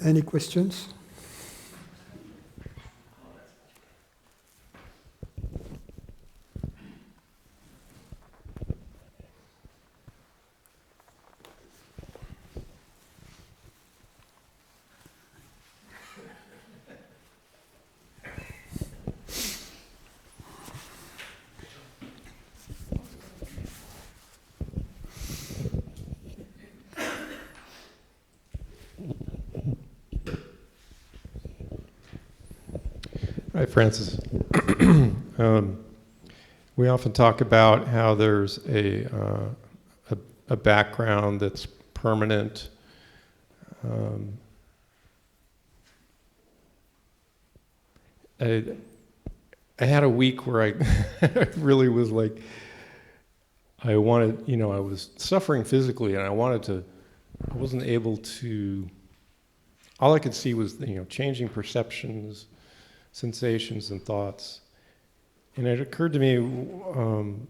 Any questions? Hi, Francis. We often talk about how there's a background that's permanent. I had a week where I really was like, I wanted, I was suffering physically, and I wasn't able to. All I could see was, changing perceptions, sensations, and thoughts. And it occurred to me,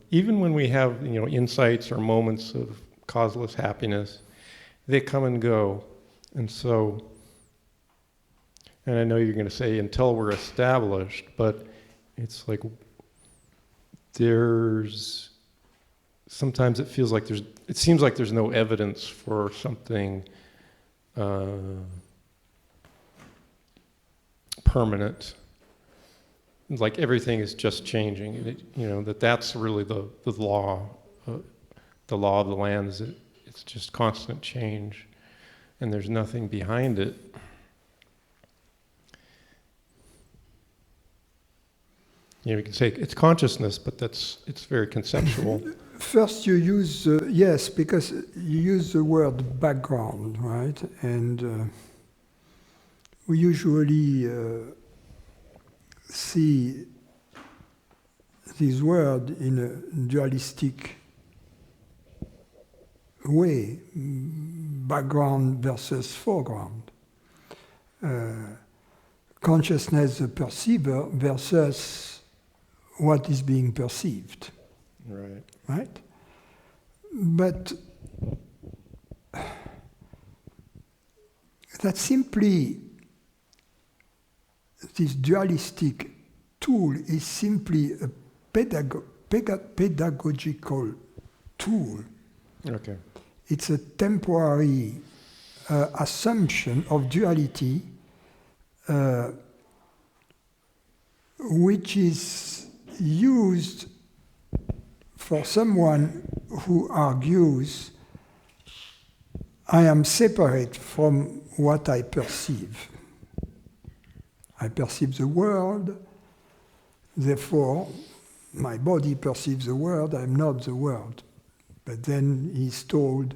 even when we have, insights or moments of causeless happiness, they come and go. And so, and I know you're going to say until we're established, but it's like sometimes it feels like it seems like there's no evidence for something permanent. Like everything is just changing. That's really the law. The law of the land is that it's just constant change, and there's nothing behind it. You can say it's consciousness, but it's very conceptual. First, you use yes, because you use the word background, right? And we usually see this word in a dualistic way, background versus foreground. Consciousness, the perceiver, versus what is being perceived. Right. Right? But that's simply, this dualistic tool is simply a pedagogical tool. Okay. It's a temporary assumption of duality which is used for someone who argues, I am separate from what I perceive. I perceive the world, therefore my body perceives the world, I'm not the world. But then he's told,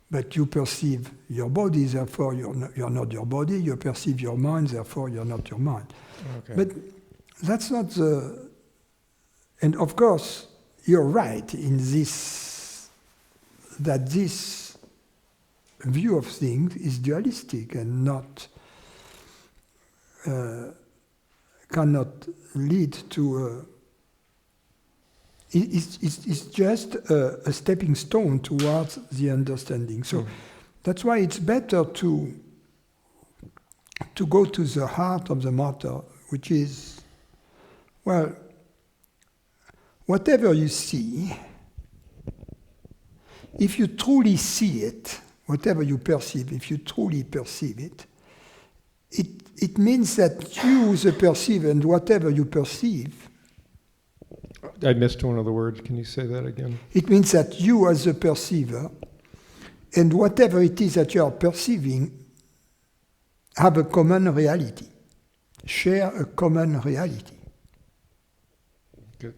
but you perceive your body, therefore you're not your body, you perceive your mind, therefore you're not your mind. Okay. But that's not the... And of course, you're right in this, that this view of things is dualistic and not... cannot lead to it's just a stepping stone towards the understanding. So that's why it's better to go to the heart of the matter, which is, well, whatever you see, if you truly see it, whatever you perceive, if you truly perceive it, it means that you, the perceiver, and whatever you perceive... I missed one of the words. Can you say that again? It means that you, as a perceiver, and whatever it is that you are perceiving, have a common reality, share a common reality.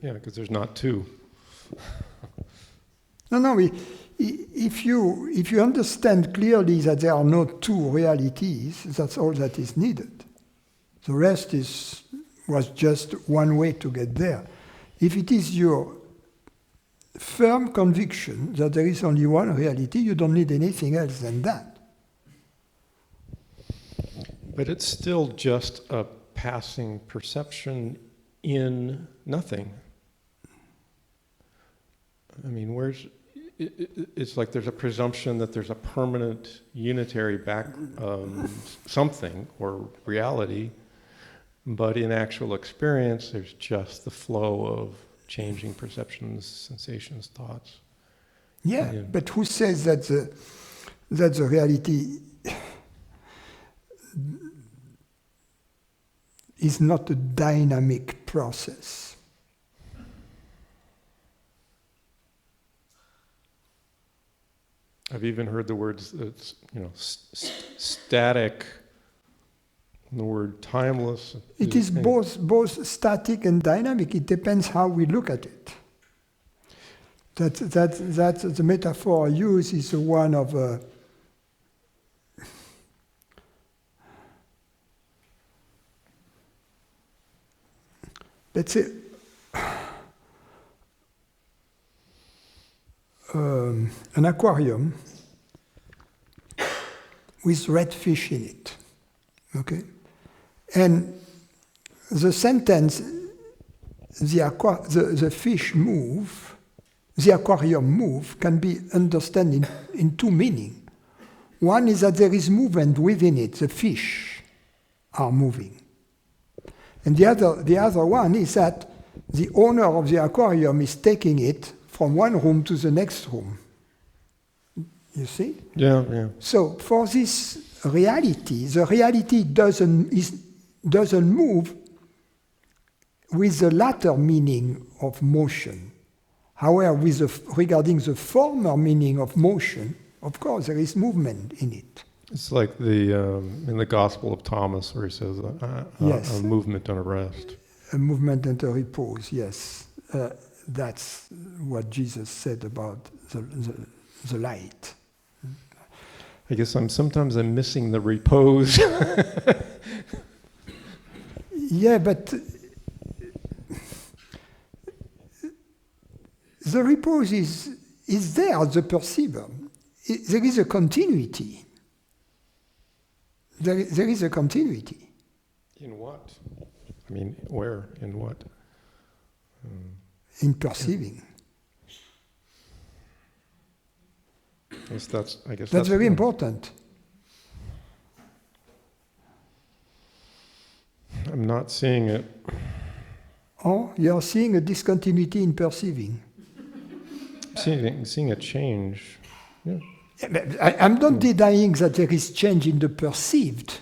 Yeah, because there's not two. No, if you understand clearly that there are no two realities, that's all that is needed. The rest was just one way to get there. If it is your firm conviction that there is only one reality, you don't need anything else than that. But it's still just a passing perception in nothing. I mean, it's like there's a presumption that there's a permanent unitary something or reality, but in actual experience, there's just the flow of changing perceptions, sensations, thoughts. Yeah, but who says that the reality is not a dynamic process? I've even heard the words, static, the word timeless. It is both static and dynamic. It depends how we look at it. That the metaphor I use is the one of let's say an aquarium with red fish in it. Okay? And the sentence, the fish move, the aquarium move, can be understood in two meanings. One is that there is movement within it, the fish are moving. And the other one is that the owner of the aquarium is taking it from one room to the next room. You see? Yeah. So for this reality, the reality doesn't move with the latter meaning of motion. However, regarding the former meaning of motion, of course, there is movement in it. It's like in the Gospel of Thomas, where he says, yes. A movement and a rest. A movement and a repose, yes. That's what Jesus said about the light. I guess sometimes I'm missing the repose. Yeah, but the repose is there, the perceiver. There is a continuity. There is a continuity. In what? I mean, where? In what? In perceiving. That's very important. I'm not seeing it. Oh, you're seeing a discontinuity in perceiving. Seeing a change. Yeah. I'm not denying that there is change in the perceived,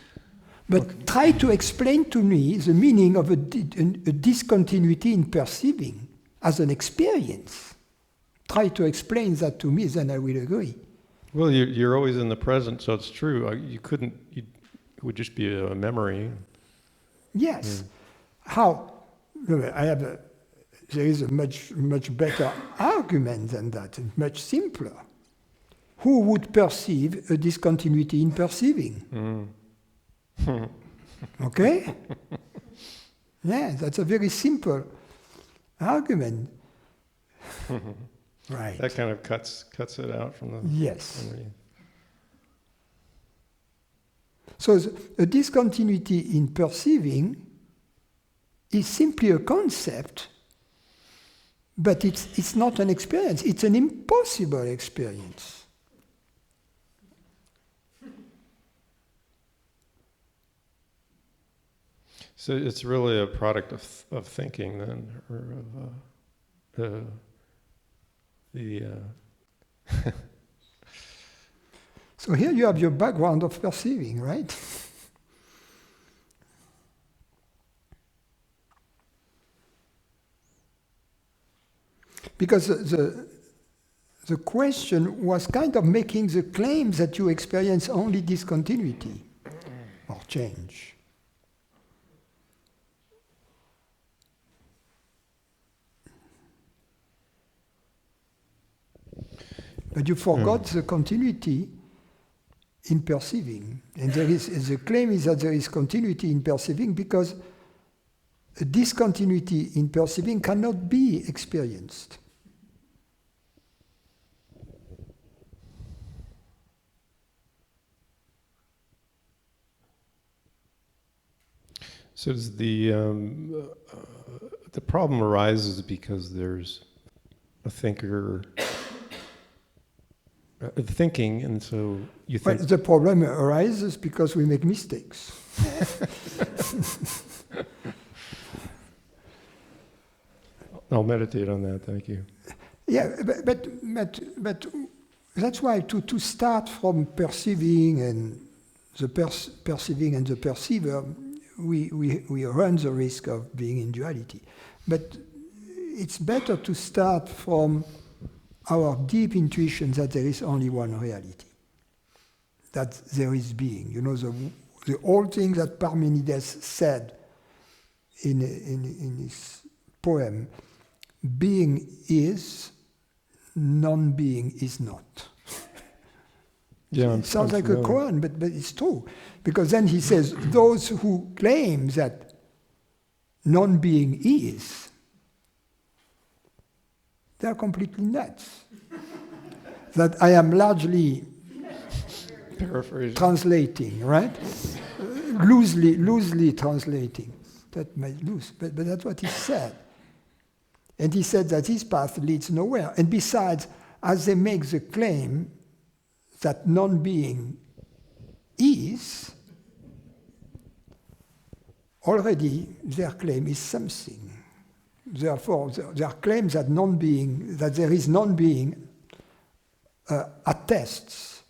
but try to explain to me the meaning of a discontinuity in perceiving as an experience. Try to explain that to me, then I will agree. Well, you're always in the present, so it's true. It would just be a memory. Yes. How? There is a much better argument than that, and much simpler. Who would perceive a discontinuity in perceiving? Okay? Yeah, that's a very simple argument. Right. That kind of cuts it out from the yes. memory. So a discontinuity in perceiving is simply a concept, but it's not an experience. It's an impossible experience. So it's really a product of thinking then, or of So here you have your background of perceiving, right? Because the question was kind of making the claim that you experience only discontinuity or change. But you forgot the continuity in perceiving. And the claim is that there is continuity in perceiving because a discontinuity in perceiving cannot be experienced. So does the problem arises because there's a thinker thinking, and so you Well, think. the problem arises because we make mistakes. I'll meditate on that. Thank you. Yeah, but that's why to start from perceiving and the perceiving and the perceiver, we run the risk of being in duality. But it's better to start from our deep intuition that there is only one reality, that there is being. You know, the old thing that Parmenides said in his poem, being is, non-being is not. Yeah, It sounds like a familiar. koan, but it's true. Because then he says, those who claim that non-being is, they're completely nuts. That I am largely Paraphrasing. translating, right? Loosely translating. That may loose, but that's what he said. And he said that his path leads nowhere. And besides, as they make the claim that non-being is, already their claim is something. Therefore, their claim that non-being, that there is non-being, attests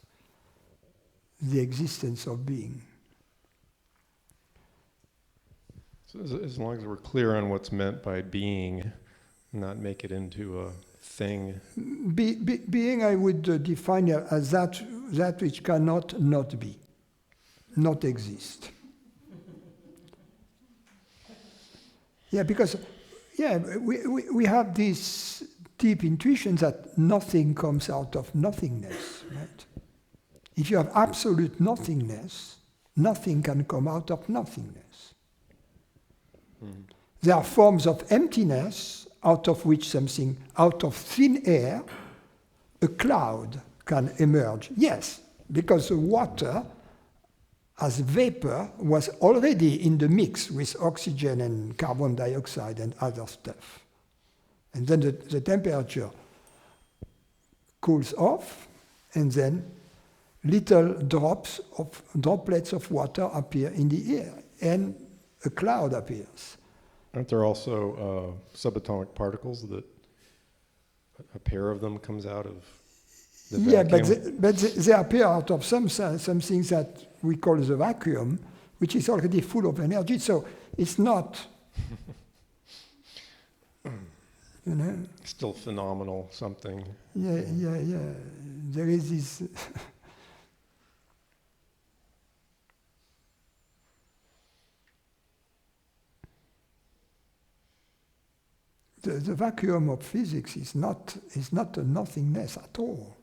the existence of being. So as long as we're clear on what's meant by being, not make it into a thing. Being, I would define as that which cannot not be, not exist. Yeah, because we have this deep intuition that nothing comes out of nothingness, right? If you have absolute nothingness, nothing can come out of nothingness. Mm. There are forms of emptiness out of which something, out of thin air, a cloud can emerge. Yes, because the water as vapor was already in the mix with oxygen and carbon dioxide and other stuff. And then the temperature cools off, and then little droplets of water appear in the air, and a cloud appears. Aren't there also subatomic particles that a pair of them comes out of the vacuum? but they appear out of something that we call the vacuum, which is already full of energy. So it's not, you know. Still phenomenal something. Yeah. There is this. The vacuum of physics is not a nothingness at all.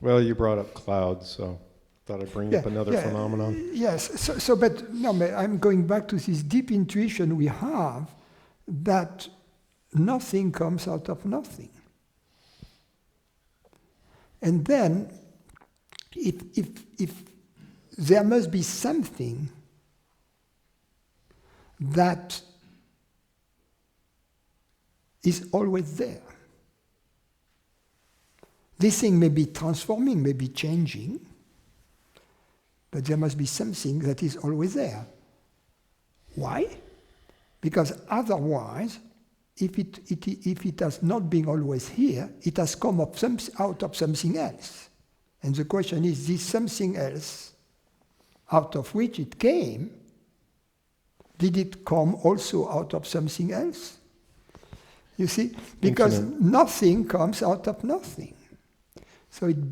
Well, you brought up clouds, so I thought I'd bring up another phenomenon. Yes, but no, I'm going back to this deep intuition we have that nothing comes out of nothing. And then, if there must be something that is always there. This thing may be transforming, may be changing, but there must be something that is always there. Why? Because otherwise, if it has not been always here, it has come up out of something else. And the question is, this something else, out of which it came, did it come also out of something else? You see, because nothing comes out of nothing. So it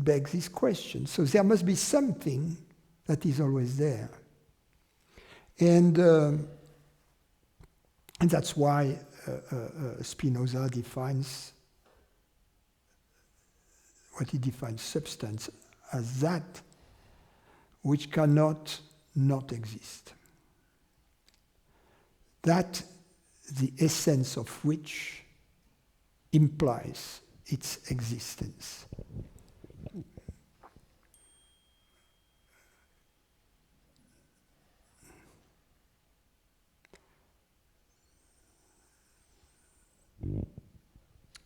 begs this question. So there must be something that is always there. And that's why Spinoza defines what he defines substance as that which cannot not exist. That the essence of which implies its existence.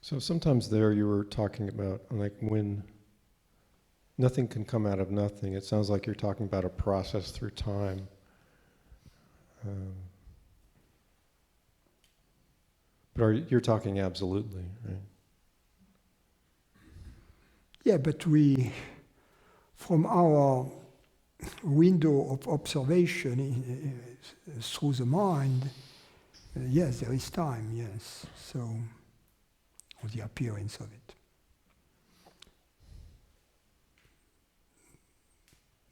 So sometimes there you were talking about like when nothing can come out of nothing. It sounds like you're talking about a process through time. But you're talking absolutely, right? Yeah, but from our window of observation through the mind, yes, there is time, yes. So, or the appearance of it.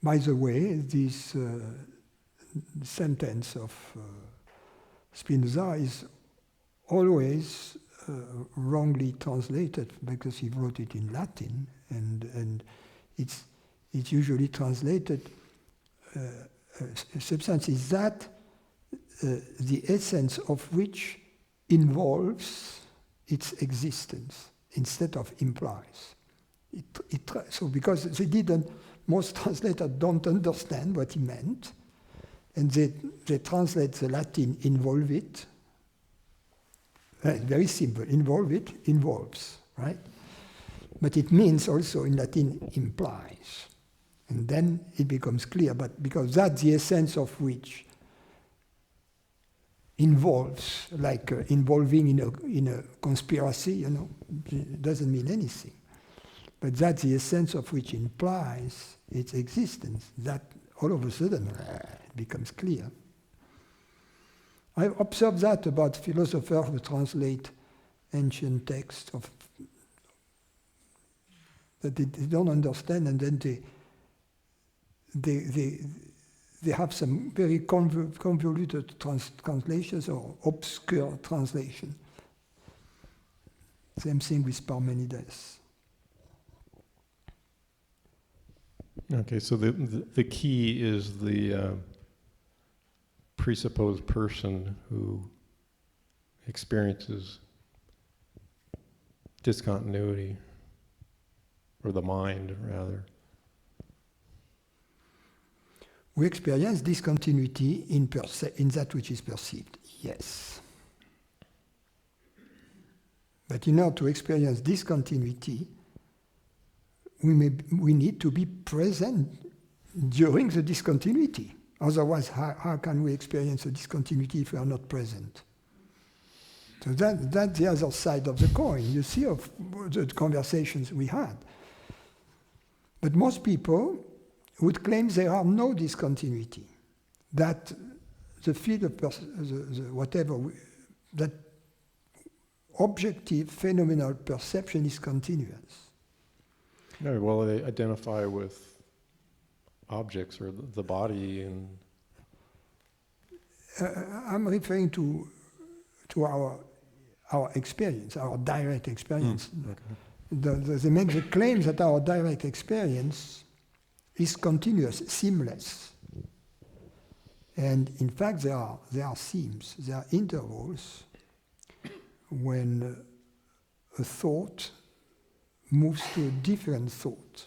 By the way, this sentence of Spinoza is always wrongly translated because he wrote it in Latin, and it's usually translated. Substance is that the essence of which involves its existence instead of implies. So because they didn't, most translators don't understand what he meant, and they translate the Latin involve it. Very simple, involve it, involves, right? But it means also in Latin implies. And then it becomes clear, but because that's the essence of which involves, like involving in a conspiracy, it doesn't mean anything. But that's the essence of which implies its existence. That all of a sudden it becomes clear. I've observed that about philosophers who translate ancient texts that they don't understand, and then they have some very convoluted translations or obscure translation. Same thing with Parmenides. Okay, so the key is the presupposed person who experiences discontinuity, or the mind, rather. We experience discontinuity in that which is perceived, yes. But in order to experience discontinuity, we need to be present during the discontinuity. Otherwise, how can we experience a discontinuity if we are not present? So that's the other side of the coin, you see, of the conversations we had. But most people would claim there are no discontinuity, that the field of that objective phenomenal perception is continuous. No, well, they identify with objects or the body, and I'm referring to our experience, our direct experience. Okay. They make the claim that our direct experience is continuous, seamless. And in fact, there are seams, there are intervals when a thought moves to a different thought.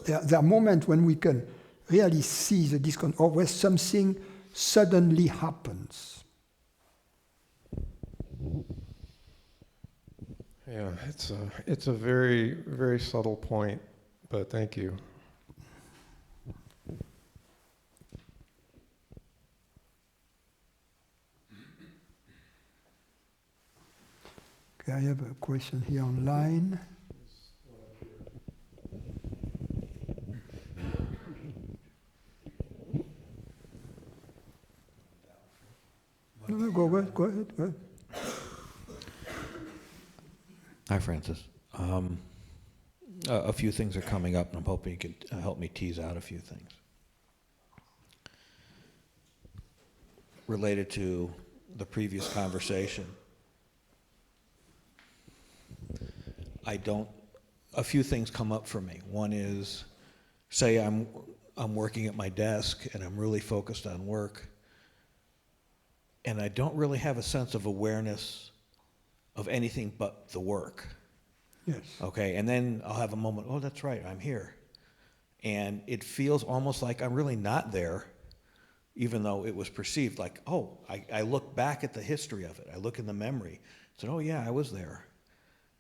There are moments when we can really see the disconnect, or where something suddenly happens. Yeah, it's a very, very subtle point, but thank you. Okay, I have a question here online. No, go ahead. Hi, Francis. A few things are coming up, and I'm hoping you can help me tease out a few things. Related to the previous conversation, a few things come up for me. One is, say I'm working at my desk and I'm really focused on work, and I don't really have a sense of awareness of anything but the work. Yes. Okay, and then I'll have a moment, oh, that's right, I'm here. And it feels almost like I'm really not there, even though it was perceived like, oh, I look back at the history of it. I look in the memory. said, oh yeah, I was there.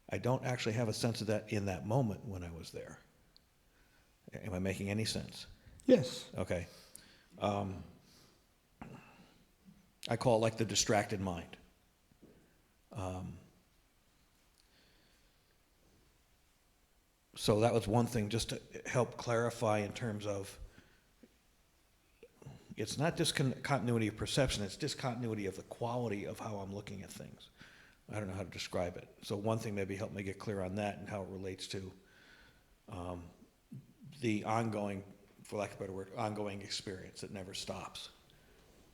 I don't actually have a sense of that in that moment when I was there. Am I making any sense? Yes. Okay. I call it like the distracted mind. So that was one thing just to help clarify in terms of it's not discontinuity of perception, it's discontinuity of the quality of how I'm looking at things. I don't know how to describe it. So one thing maybe help me get clear on that and how it relates to the ongoing, for lack of a better word, ongoing experience that never stops.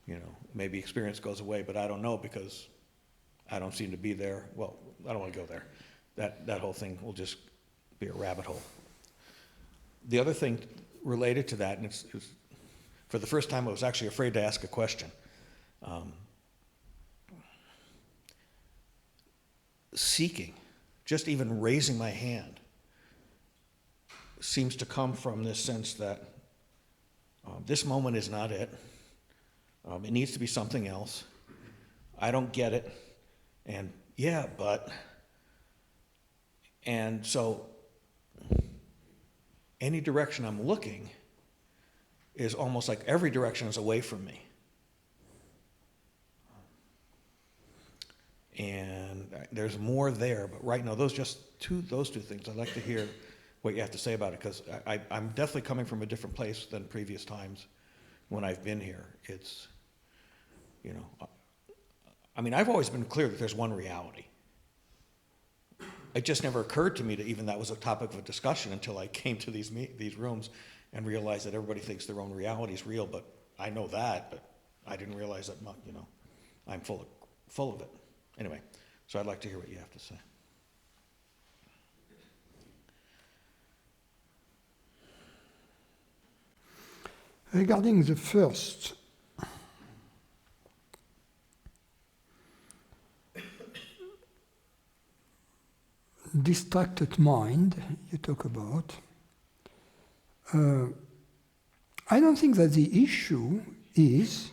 You know, maybe experience goes away, but I don't know because I don't seem to be there. Well, I don't want to go there. That whole thing will just be a rabbit hole. The other thing related to that, and it's for the first time I was actually afraid to ask a question. Seeking, just even raising my hand, seems to come from this sense that this moment is not it. It needs to be something else. I don't get it. And yeah, but. And so any direction I'm looking is almost like every direction is away from me. And there's more there, but right now, those two things. I'd like to hear what you have to say about it, because I'm definitely coming from a different place than previous times when I've been here. It's, you know, I mean, I've always been clear that there's one reality. It just never occurred to me that even that was a topic of a discussion until I came to these rooms and realized that everybody thinks their own reality is real, but I know that, but I didn't realize that, you know, I'm full of it. Anyway, so I'd like to hear what you have to say. Regarding the first, distracted mind you talk about, I don't think that the issue is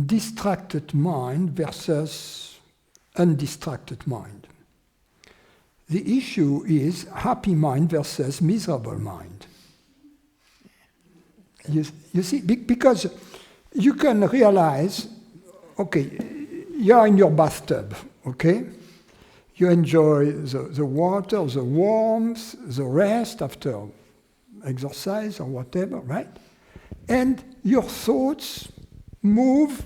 distracted mind versus undistracted mind. The issue is happy mind versus miserable mind. You see, because you can realize, okay, you're in your bathtub, okay? You enjoy the water, the warmth, the rest after exercise or whatever, right? And your thoughts move,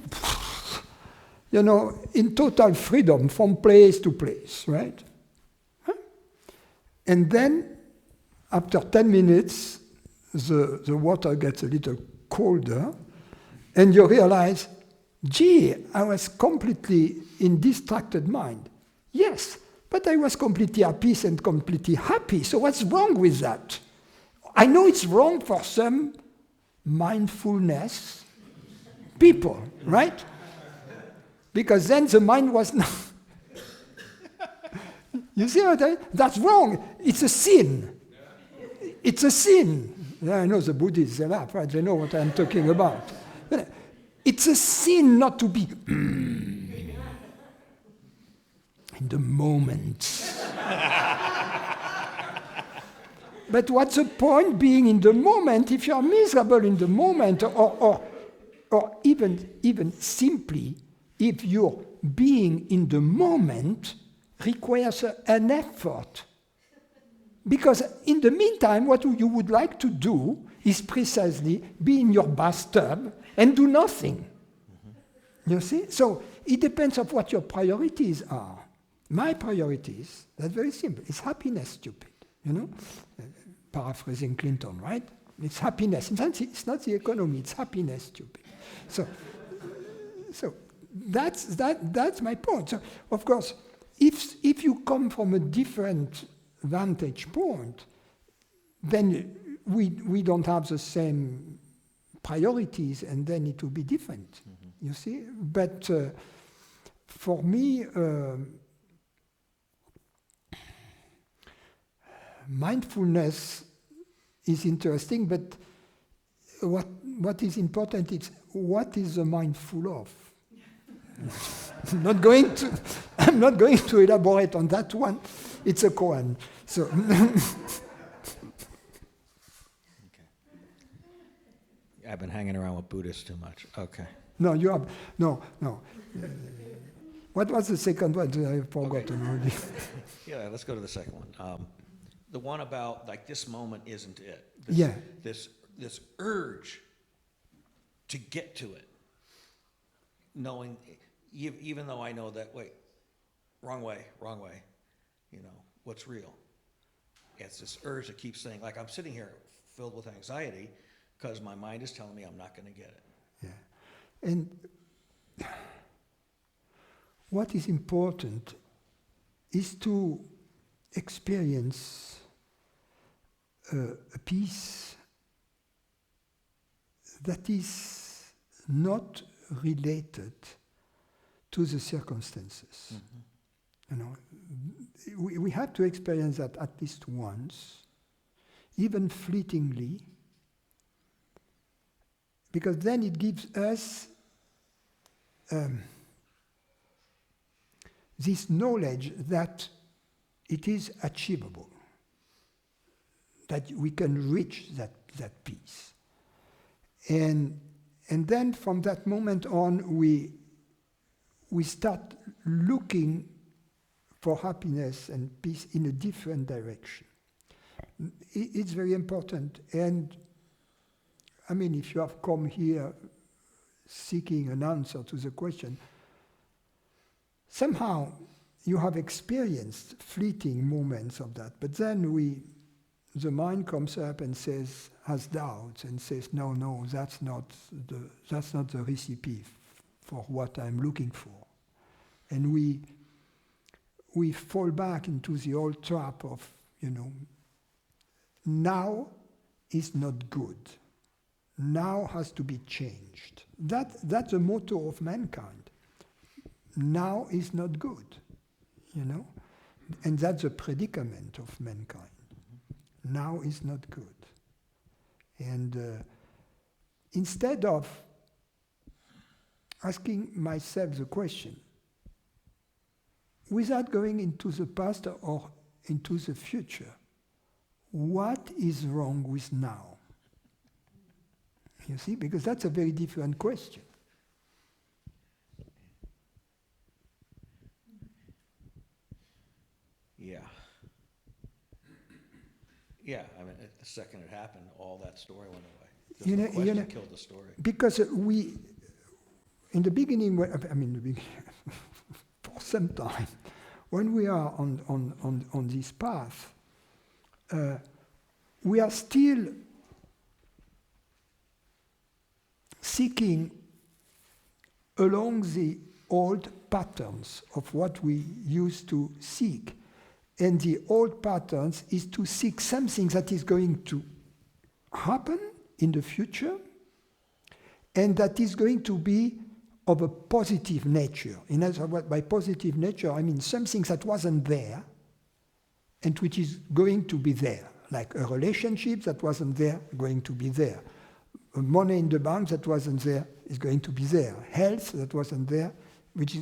you know, in total freedom from place to place, right? Huh? And then, after 10 minutes, the water gets a little colder, and you realize, gee, I was completely in distracted mind. Yes, but I was completely at peace and completely happy, so what's wrong with that? I know it's wrong for some mindfulness people, right? Because then the mind was not. You see what I mean? That's wrong. It's a sin. It's a sin. I know the Buddhists, they laugh, right? They know what I'm talking about. It's a sin not to be in the moment. But what's the point being in the moment if you're miserable in the moment, or even simply if your being in the moment requires an effort? Because in the meantime, what you would like to do is precisely be in your bathtub and do nothing. Mm-hmm. You see? So it depends on what your priorities are. My priorities, that's very simple. It's happiness, stupid. You know? Paraphrasing Clinton, right? It's happiness. It's not the economy, it's happiness, stupid. So that's my point. So, of course, if you come from a different vantage point, then we don't have the same priorities, and then it will be different. Mm-hmm. You see? But for me, mindfulness is interesting, but what is important is what is the mind full of? Not going to I'm not going to elaborate on that one. It's a koan. So I've been hanging around with Buddhists too much. Okay. no, you have no. What was the second one? I've forgotten already. Yeah, let's go to the second one. The one about like this moment isn't it. This urge to get to it, knowing, even though I know that, wait, wrong way, what's real? It's this urge that keeps saying, like I'm sitting here filled with anxiety because my mind is telling me I'm not going to get it. Yeah. And what is important is to experience a peace that is not related to the circumstances. We have to experience that at least once, even fleetingly, because then it gives us this knowledge that it is achievable, that we can reach that peace. And then from that moment on, we start looking for happiness and peace in a different direction. It's very important. And I mean, if you have come here seeking an answer to the question, somehow you have experienced fleeting moments of that, but then the mind comes up and has doubts and says, no, that's not the recipe for what I'm looking for. And we fall back into the old trap of, now is not good. Now has to be changed. That's the motto of mankind. Now is not good, and that's the predicament of mankind. Now is not good. And instead of asking myself the question, without going into the past or into the future, what is wrong with now? You see, because that's a very different question. Yeah, I mean, the second it happened, all that story went away. The question killed the story. Because in the beginning, for some time, when we are on this path, we are still seeking along the old patterns of what we used to seek. And the old patterns is to seek something that is going to happen in the future and that is going to be of a positive nature. In other words, by positive nature, I mean something that wasn't there and which is going to be there, like a relationship that wasn't there, going to be there. Money in the bank that wasn't there is going to be there. Health that wasn't there,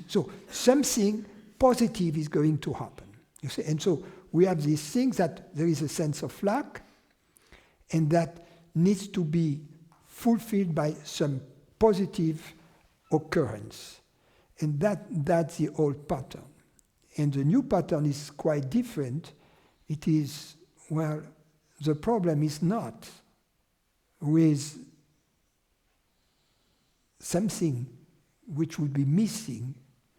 so something positive is going to happen. You see, and so we have these things that there is a sense of lack, and that needs to be fulfilled by some positive occurrence, and that's the old pattern. And the new pattern is quite different. It is, well, the problem is not with something which would be missing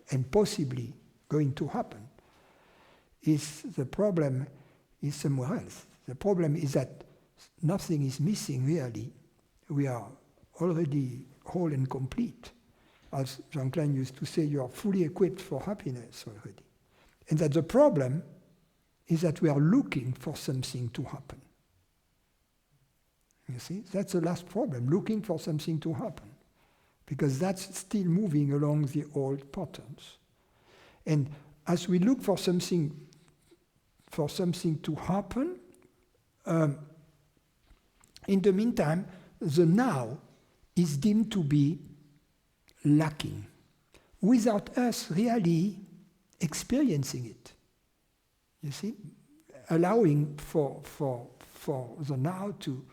and possibly going to happen. The problem is somewhere else. The problem is that nothing is missing really. We are already whole and complete. As Jean Klein used to say, you are fully equipped for happiness already. And that the problem is that we are looking for something to happen. You see, that's the last problem, looking for something to happen. Because that's still moving along the old patterns. And as we look for something to happen, in the meantime, the now is deemed to be lacking, without us really experiencing it. You see, allowing for the now to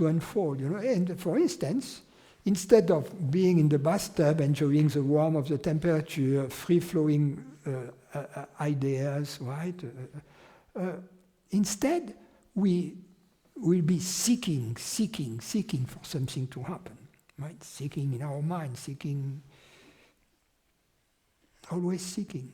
unfold. You know, and for instance, instead of being in the bathtub enjoying the warmth of the temperature, free-flowing ideas, right? Instead, we will be seeking for something to happen, right? Seeking in our mind, always seeking.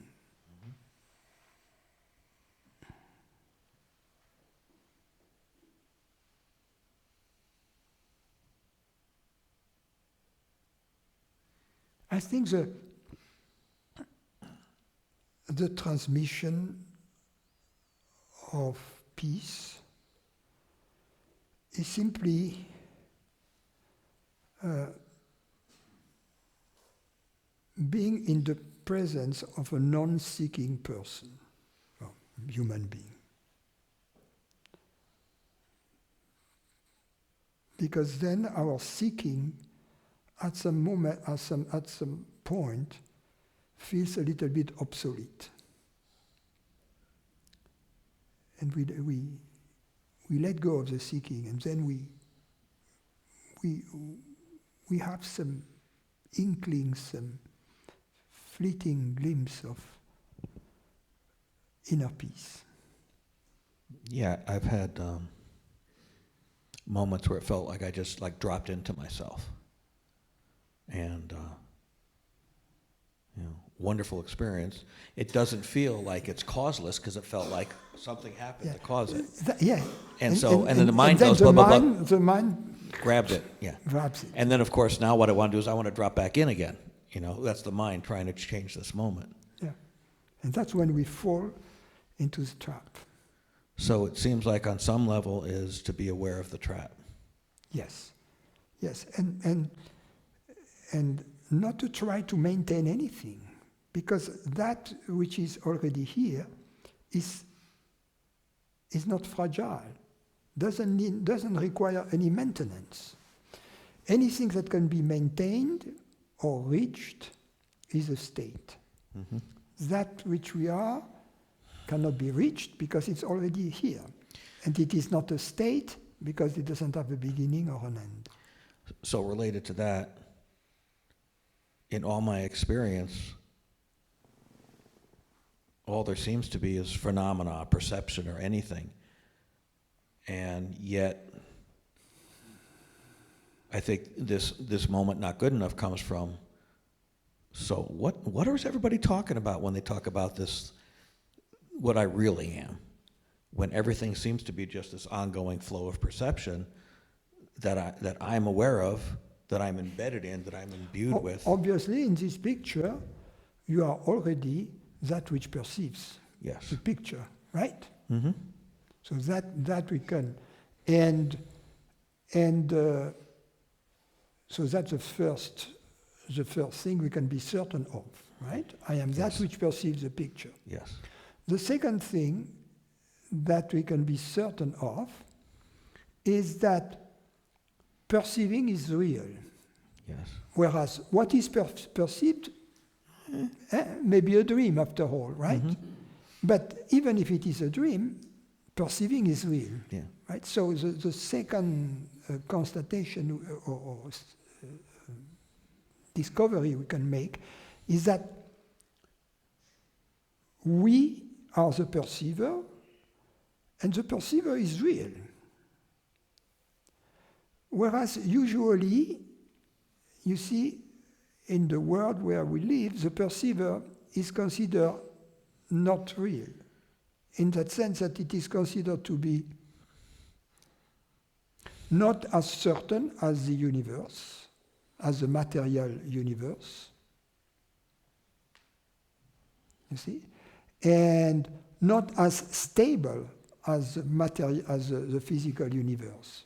I think the transmission of peace is simply being in the presence of a non-seeking person, well, human being. Because then our seeking at some moment, at some point, feels a little bit obsolete. And we let go of the seeking, and then we have some inkling, some fleeting glimpse of inner peace. Yeah, I've had moments where it felt like I just dropped into myself, and wonderful experience. It doesn't feel like it's causeless because it felt like something happened to cause it. And then the mind goes blah, blah, blah. The mind grabbed it, yeah. Grabs it. And then, of course, now what I want to do is I want to drop back in again. That's the mind trying to change this moment. Yeah. And that's when we fall into the trap. So it seems like on some level is to be aware of the trap. Yes. Yes. And not to try to maintain anything, because that which is already here is not fragile, doesn't require any maintenance. Anything that can be maintained or reached is a state. Mm-hmm. That which we are cannot be reached because it's already here. And it is not a state because it doesn't have a beginning or an end. So related to that, in all my experience, all there seems to be is phenomena, perception, or anything. And yet, I think this moment not good enough comes from, so what is everybody talking about when they talk about this, what I really am? When everything seems to be just this ongoing flow of perception that I'm aware of, that I'm embedded in, that I'm imbued with. Obviously, in this picture, you are already that which perceives the picture, right? Mm-hmm. So that we can, and so that's the first thing we can be certain of, right? I am that which perceives the picture. Yes. The second thing that we can be certain of is that perceiving is real. Yes. Whereas what is perceived may be a dream after all, right? Mm-hmm. But even if it is a dream, perceiving is real. Yeah. Right? So the second constatation or discovery we can make is that we are the perceiver, and the perceiver is real. Whereas usually, you see, in the world where we live, the perceiver is considered not real, in that sense that it is considered to be not as certain as the universe, as the material universe, you see, and not as stable as the physical universe.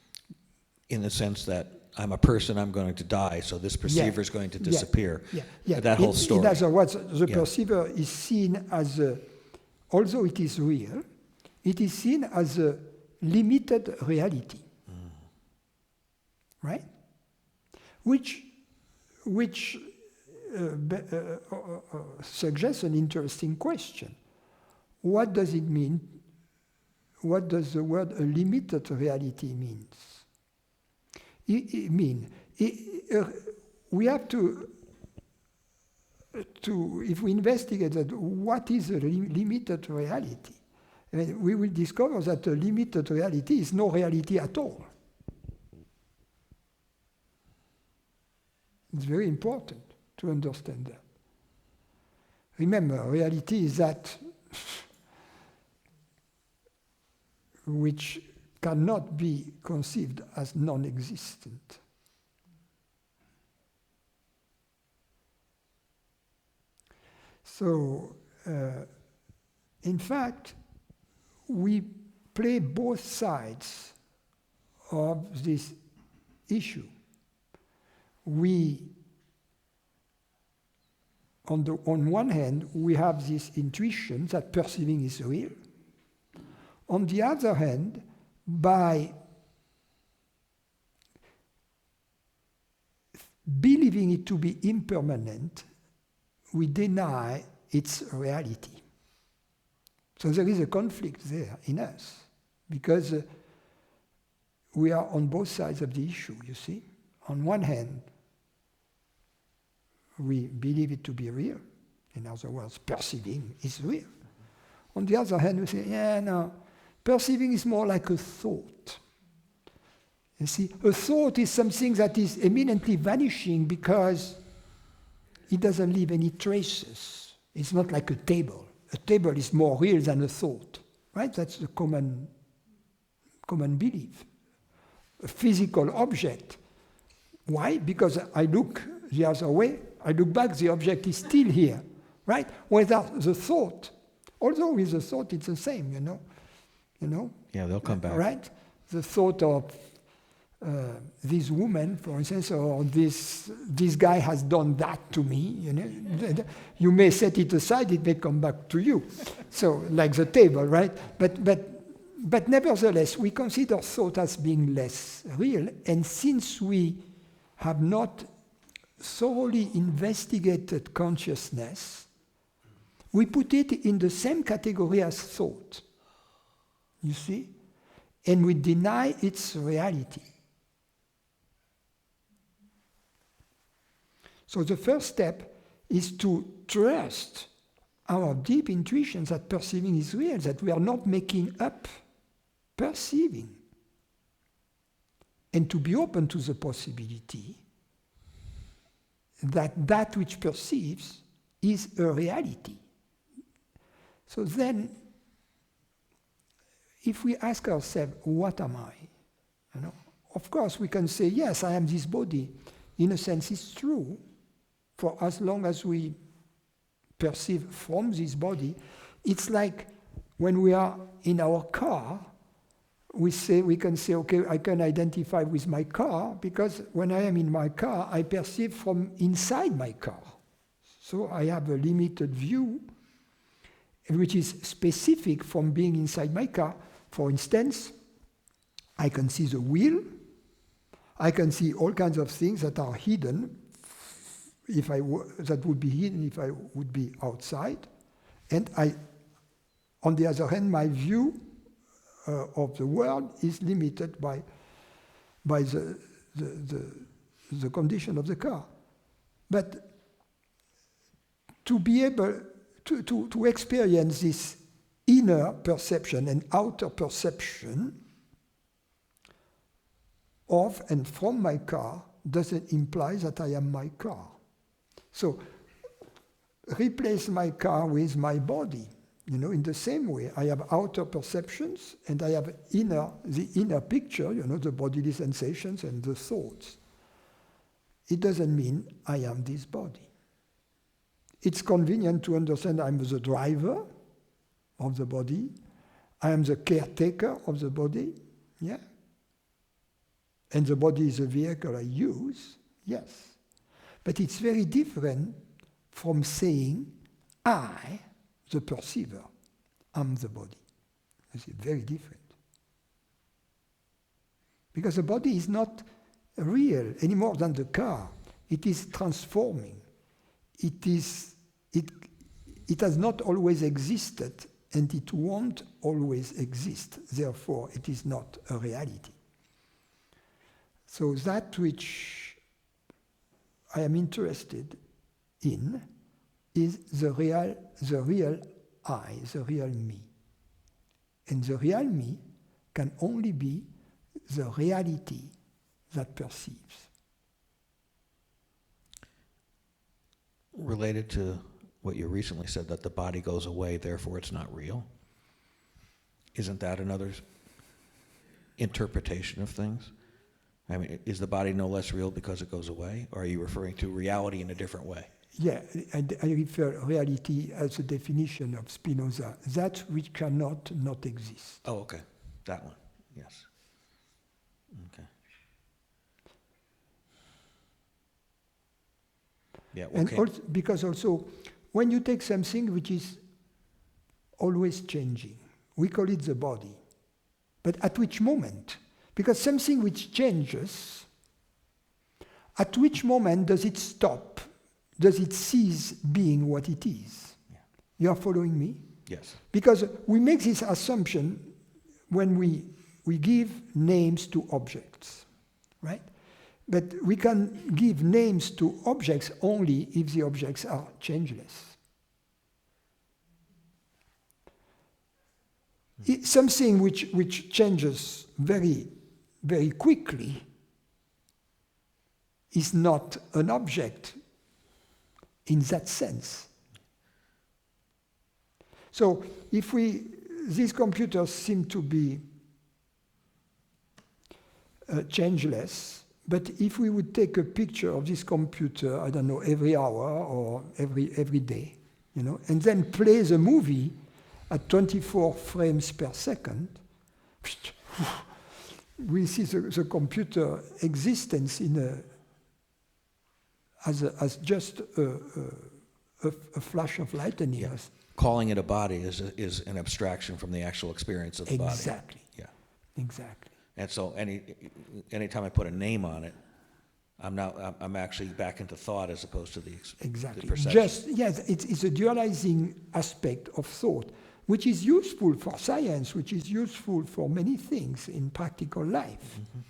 In the sense that I'm a person, I'm going to die, so this perceiver is going to disappear. That whole story. In other words, the perceiver is seen as, although it is real, it is seen as a limited reality. Right? Which suggests an interesting question. What does it mean? What does the word a limited reality means? We have to, if we investigate that, what is a limited reality? We will discover that a limited reality is no reality at all. It's very important to understand that. Remember, reality is that which cannot be conceived as non-existent. So, in fact, we play both sides of this issue. On one hand, we have this intuition that perceiving is real. On the other hand, by believing it to be impermanent, we deny its reality. So there is a conflict there in us, because we are on both sides of the issue, you see. On one hand, we believe it to be real. In other words, perceiving is real. On the other hand, we say, yeah, no, perceiving is more like a thought. You see, a thought is something that is eminently vanishing because it doesn't leave any traces. It's not like a table. A table is more real than a thought, right? That's the common belief. A physical object. Why? Because I look the other way, I look back, the object is still here, right? Without the thought. Although with the thought it's the same, you know. Yeah, they'll come back. Right? The thought of this woman, for instance, or this guy has done that to me, you know. You may set it aside, it may come back to you. So, like the table, right? But nevertheless, we consider thought as being less real, and since we have not thoroughly investigated consciousness, we put it in the same category as thought, you see, and we deny its reality. So the first step is to trust our deep intuition that perceiving is real, that we are not making up perceiving, and to be open to the possibility that that which perceives is a reality. So then, if we ask ourselves, what am I? You know, of course we can say, yes, I am this body. In a sense, it's true, for as long as we perceive from this body. It's like when we are in our car, we can say, okay, I can identify with my car, because when I am in my car, I perceive from inside my car. So I have a limited view, which is specific from being inside my car. For instance, I can see the wheel, I can see all kinds of things that are hidden, that would be hidden if I would be outside. And on the other hand, my view of the world is limited by the condition of the car. But to be able to experience this inner perception and outer perception of and from my car doesn't imply that I am my car. So replace my car with my body. You know, in the same way, I have outer perceptions and I have the inner picture, you know, the bodily sensations and the thoughts. It doesn't mean I am this body. It's convenient to understand I'm the driver of the body, I am the caretaker of the body, yeah? And the body is a vehicle I use, yes. But it's very different from saying, I, the perceiver, am the body. It's very different. Because the body is not real any more than the car. It is transforming. it has not always existed, and it won't always exist. Therefore, it is not a reality. So that which I am interested in is the real I, the real me. And the real me can only be the reality that perceives. Related to what you recently said, that the body goes away, therefore it's not real. Isn't that another interpretation of things? I mean, is the body no less real because it goes away? Or are you referring to reality in a different way? Yeah, I refer reality as a definition of Spinoza, that which cannot not exist. Oh, okay. That one. Yes. Okay. Yeah, And okay. also, because also, when you take something which is always changing, we call it the body. But at which moment? Because something which changes, at which moment does it stop? Does it cease being what it is? Yeah. You are following me? Yes. Because we make this assumption when we give names to objects, right? But we can give names to objects only if the objects are changeless. Something which changes very, very quickly is not an object in that sense. So if these computers seem to be changeless, but if we would take a picture of this computer, I don't know, every hour or every day, and then play the movie at 24 frames per second, we see the computer existence as just a flash of lightning. Yeah. Calling it a body is an abstraction from the actual experience of the body. Exactly. Yeah. Exactly. And so anytime I put a name on it, I'm actually back into thought as opposed to the Exactly. perception. It's a dualizing aspect of thought, which is useful for science, which is useful for many things in practical life. Mm-hmm.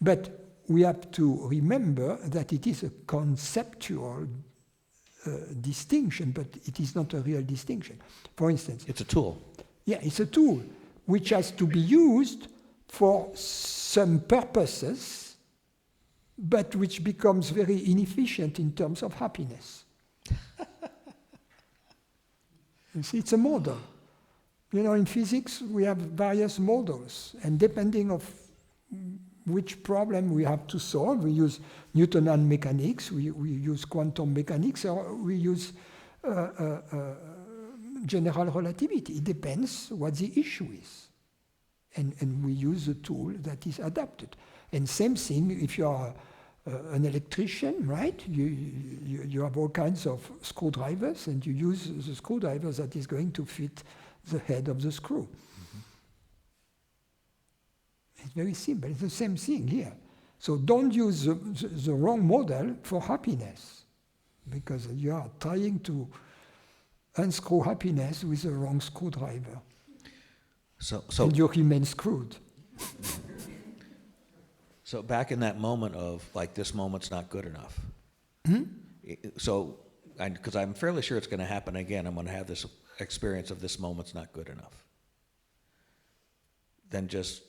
But we have to remember that it is a conceptual distinction, but it is not a real distinction. For instance, it's a tool. Yeah, it's a tool which has to be used for some purposes, but which becomes very inefficient in terms of happiness. You see, it's a model. In physics, we have various models, and depending of which problem we have to solve, we use Newtonian mechanics, we use quantum mechanics, or we use general relativity. It depends what the issue is. And we use a tool that is adapted. And same thing if you are an electrician, right? You have all kinds of screwdrivers, and you use the screwdriver that is going to fit the head of the screw. Mm-hmm. It's very simple. It's the same thing here. So don't use the wrong model for happiness, because you are trying to unscrew happiness with the wrong screwdriver. So and you remain screwed. So back in that moment of, like, this moment's not good enough. Mm-hmm. So, because I'm fairly sure it's going to happen again, I'm going to have this experience of this moment's not good enough. Then just,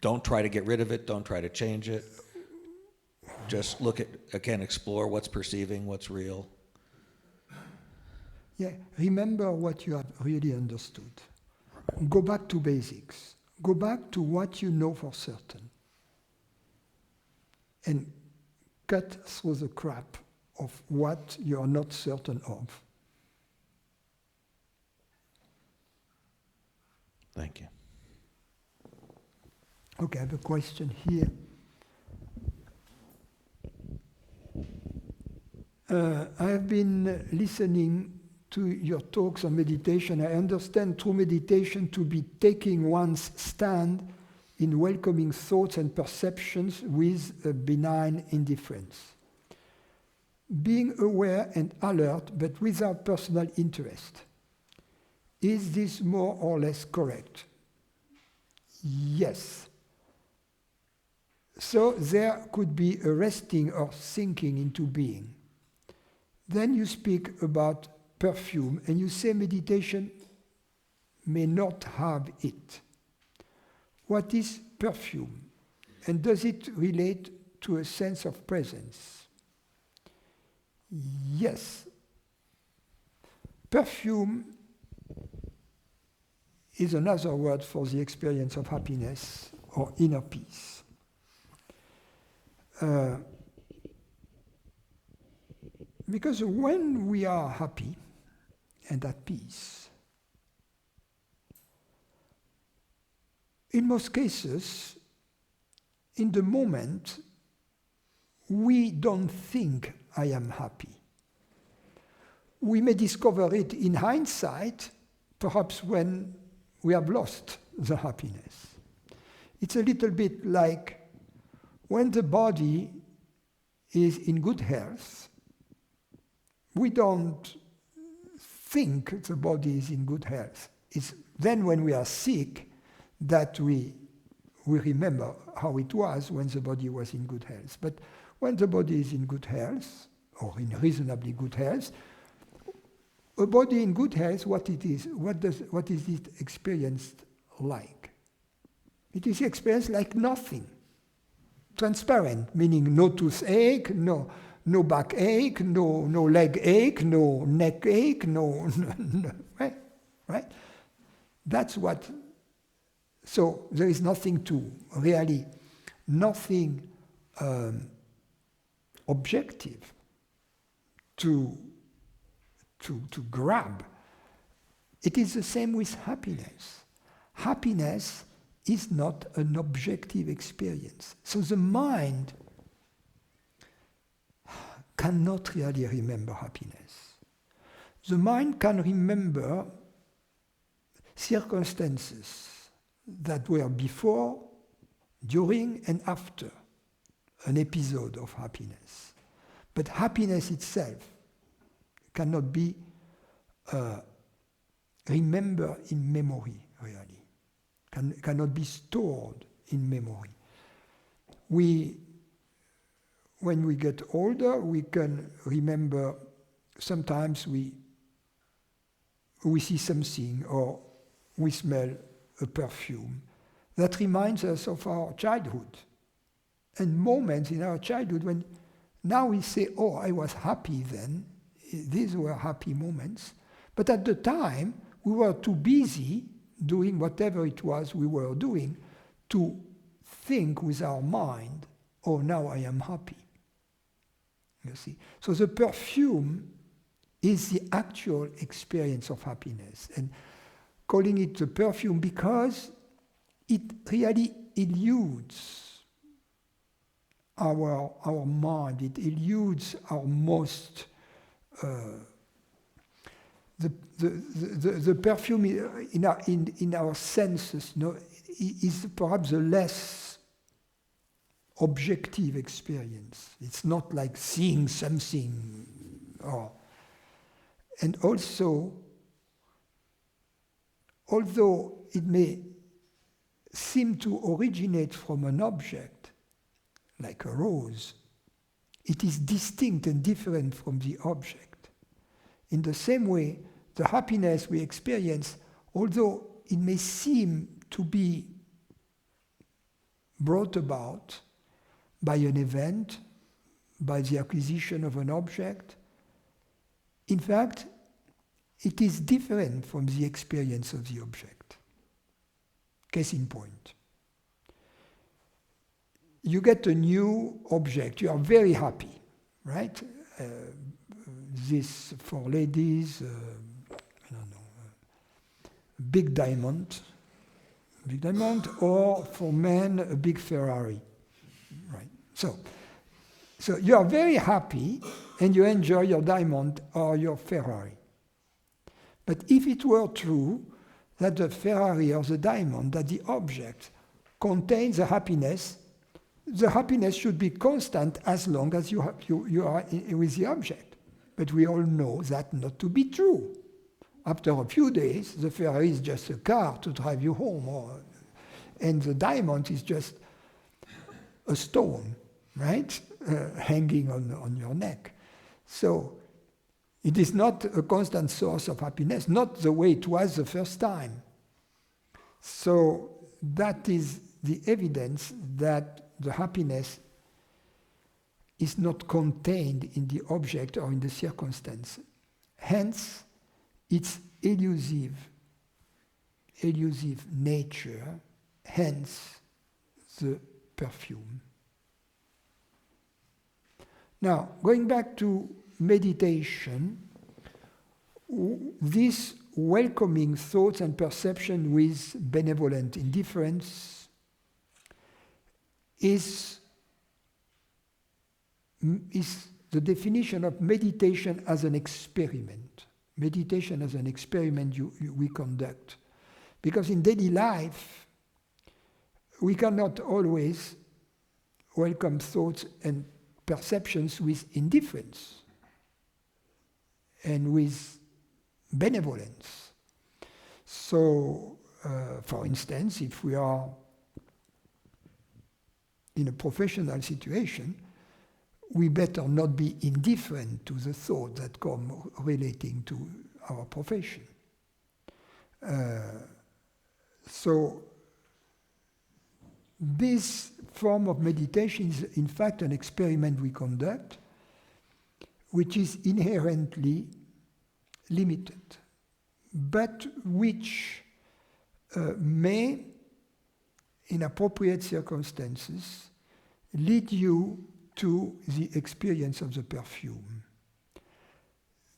don't try to get rid of it, don't try to change it. Just look at, again, explore what's perceiving, what's real. Yeah, remember what you have really understood. Go back to basics. Go back to what you know for certain. And cut through the crap of what you are not certain of. Thank you. Okay, I have a question here. I have been listening to your talks on meditation. I understand true meditation to be taking one's stand in welcoming thoughts and perceptions with a benign indifference. being aware and alert, but without personal interest. Is this more or less correct? Yes. So there could be a resting or sinking into being. Then you speak about perfume, and you say meditation may not have it. What is perfume? And does it relate to a sense of presence? Yes. Perfume is another word for the experience of happiness or inner peace. Because when we are happy and at peace, in most cases, in the moment, we don't think I am happy. We may discover it in hindsight, perhaps when we have lost the happiness. It's a little bit like when the body is in good health, we don't think the body is in good health. It's then when we are sick that we remember how it was when the body was in good health. But when the body is in good health, or in reasonably good health, a body in good health, what is it experienced like? It is experienced like nothing. Transparent, meaning no toothache, no backache, no leg ache, no neck ache, no right? That's what. So there is nothing to really, nothing objective to grab. It is the same with happiness. Happiness is not an objective experience. So the mind cannot really remember happiness. The mind can remember circumstances that were before, during, and after an episode of happiness. But happiness itself cannot be remembered in memory, really. Cannot be stored in memory. When we get older, we can remember, sometimes we see something or we smell a perfume that reminds us of our childhood and moments in our childhood when now we say, oh, I was happy then. These were happy moments. But at the time, we were too busy doing whatever it was we were doing to think with our mind, oh, now I am happy. You see? So the perfume is the actual experience of happiness. And calling it the perfume because it really eludes our mind, it eludes our most the perfume in our senses, is perhaps a less objective experience. It's not like seeing something, and also, although it may seem to originate from an object, like a rose, it is distinct and different from the object. In the same way, the happiness we experience, although it may seem to be brought about by an event, by the acquisition of an object, in fact, it is different from the experience of the object. Case in point. You get a new object, you are very happy, right? This, for ladies, I don't know, big diamond, or for men, a big Ferrari, right? So you are very happy and you enjoy your diamond or your Ferrari. But if it were true that the Ferrari or the diamond, that the object contains the happiness, the happiness should be constant as long as you are with the object. But we all know that not to be true. After a few days, the Ferrari is just a car to drive you home, and the diamond is just a stone, right? Hanging on your neck. So it is not a constant source of happiness, not the way it was the first time. So that is the evidence that the happiness is not contained in the object or in the circumstance. Hence, its elusive nature, hence the perfume. Now, going back to meditation, this welcoming thoughts and perception with benevolent indifference is the definition of meditation as an experiment. Meditation as an experiment we conduct. Because in daily life, we cannot always welcome thoughts and perceptions with indifference and with benevolence. So, for instance, if we are in a professional situation, we better not be indifferent to the thoughts that come relating to our profession. So this form of meditation is in fact an experiment we conduct, which is inherently limited, but which may, in appropriate circumstances, lead you to the experience of the perfume.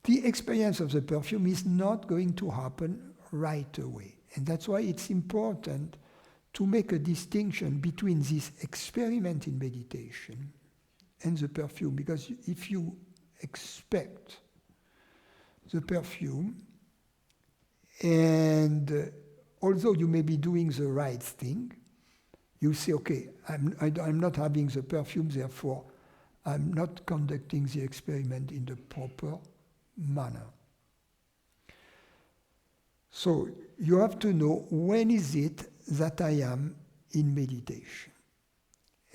The experience of the perfume is not going to happen right away. And that's why it's important to make a distinction between this experiment in meditation and the perfume. Because if you expect the perfume, and although you may be doing the right thing, you say, okay, I'm not having the perfume, therefore I'm not conducting the experiment in the proper manner. So you have to know when is it that I am in meditation.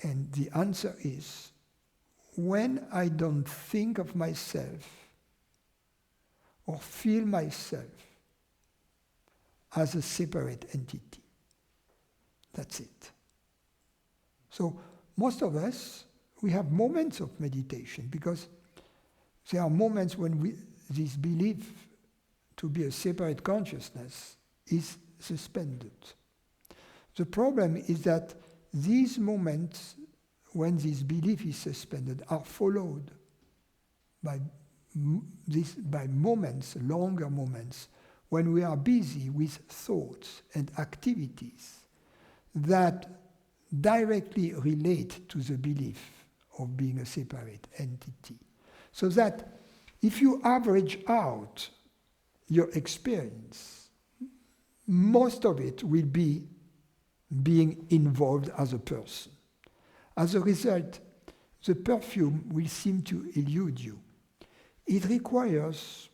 And the answer is when I don't think of myself or feel myself as a separate entity. That's it. So most of us, we have moments of meditation because there are moments when this belief to be a separate consciousness is suspended. The problem is that these moments when this belief is suspended are followed by moments, longer moments, when we are busy with thoughts and activities that directly relate to the belief of being a separate entity. So that if you average out your experience, most of it will be being involved as a person. As a result, the perfume will seem to elude you. It requires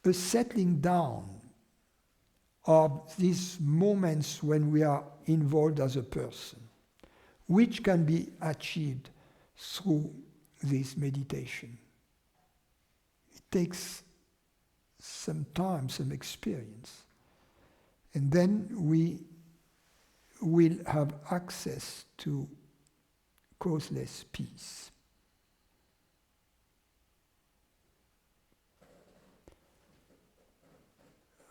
a settling down of these moments when we are involved as a person, which can be achieved through this meditation. It takes some time, some experience, and then we will have access to causeless peace.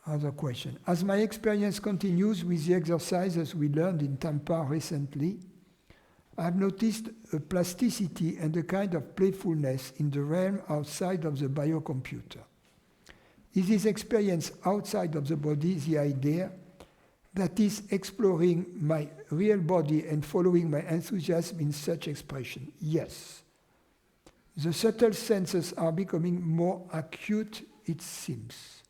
Other question. As my experience continues with the exercises we learned in Tampa recently, I've noticed a plasticity and a kind of playfulness in the realm outside of the biocomputer. Is this experience outside of the body the idea that is exploring my real body and following my enthusiasm in such expression? Yes. The subtle senses are becoming more acute, it seems.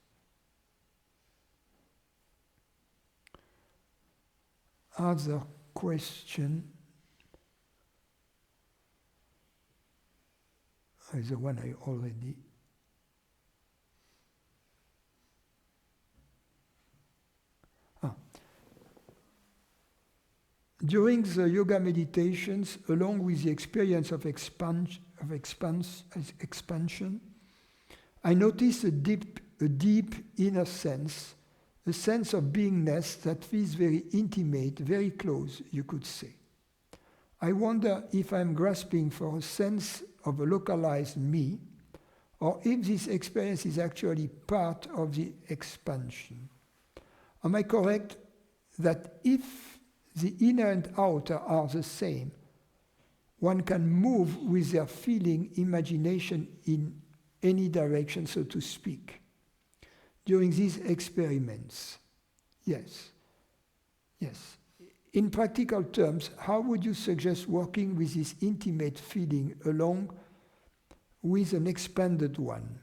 Other question is the one I already. During the yoga meditations, along with the experience of expansion, I noticed a deep inner sense, a sense of beingness that feels very intimate, very close, you could say. I wonder if I'm grasping for a sense of a localized me, or if this experience is actually part of the expansion. Am I correct that if the inner and outer are the same, one can move with their feeling, imagination in any direction, so to speak, during these experiments? Yes. Yes. In practical terms, how would you suggest working with this intimate feeling along with an expanded one?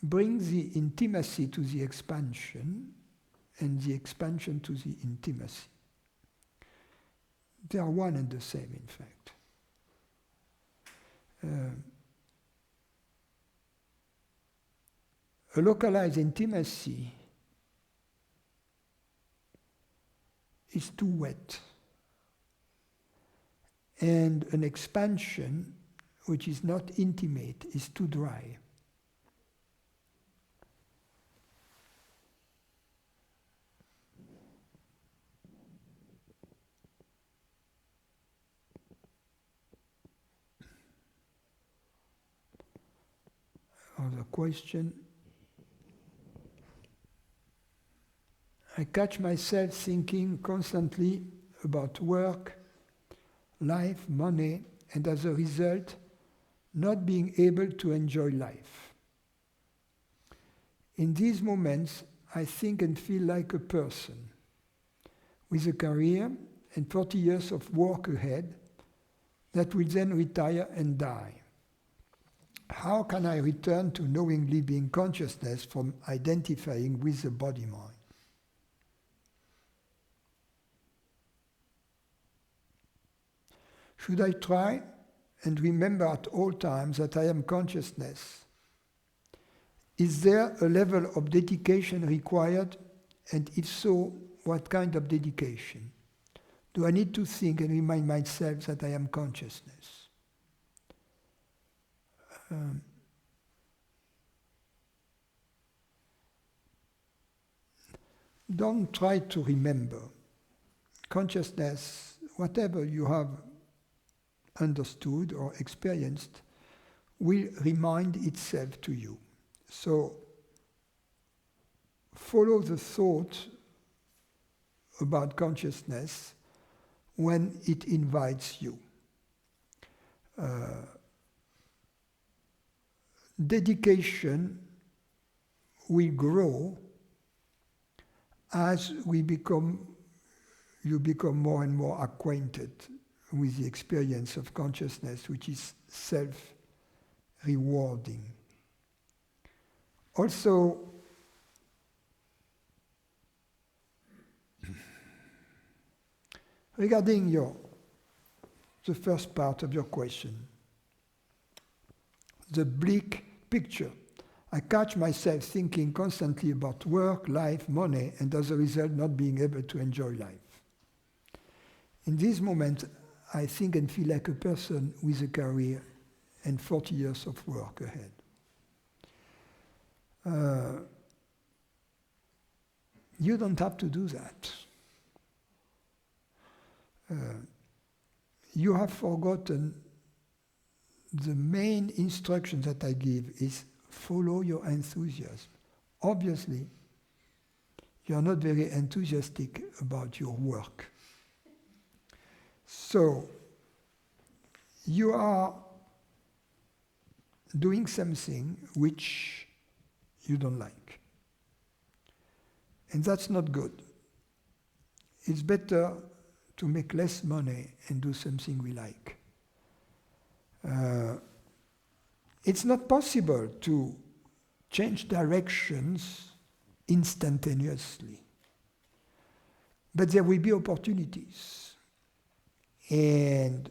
Bring the intimacy to the expansion and the expansion to the intimacy. They are one and the same, in fact. A localized intimacy is too wet, and an expansion which is not intimate is too dry. Other question. I catch myself thinking constantly about work, life, money, and as a result, not being able to enjoy life. In these moments, I think and feel like a person with a career and 40 years of work ahead that will then retire and die. How can I return to knowingly being consciousness from identifying with the body-mind? Should I try and remember at all times that I am consciousness? Is there a level of dedication required? And if so, what kind of dedication? Do I need to think and remind myself that I am consciousness? Don't try to remember. Consciousness, whatever you have understood or experienced, will remind itself to you. So follow the thought about consciousness when it invites you. Dedication will grow as you become more and more acquainted with the experience of consciousness, which is self-rewarding. Also, regarding the first part of your question, the bleak picture. I catch myself thinking constantly about work, life, money, and as a result not being able to enjoy life. In this moment, I think and feel like a person with a career and 40 years of work ahead. You don't have to do that. You have forgotten the main instruction that I give is follow your enthusiasm. Obviously, you are not very enthusiastic about your work. So, you are doing something which you don't like. And that's not good. It's better to make less money and do something we like. It's not possible to change directions instantaneously. But there will be opportunities. And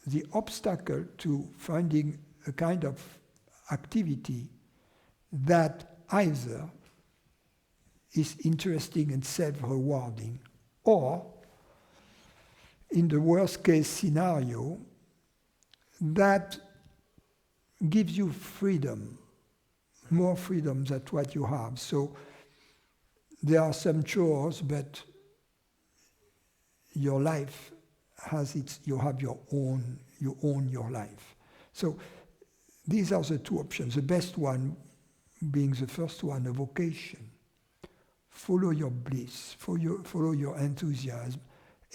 the obstacle to finding a kind of activity that either is interesting and self-rewarding, or, in the worst case scenario, that gives you freedom, more freedom than what you have. So there are some chores, but your life has you have your own, you own your life. So these are the two options. The best one being the first one, a vocation. Follow your bliss, follow your enthusiasm,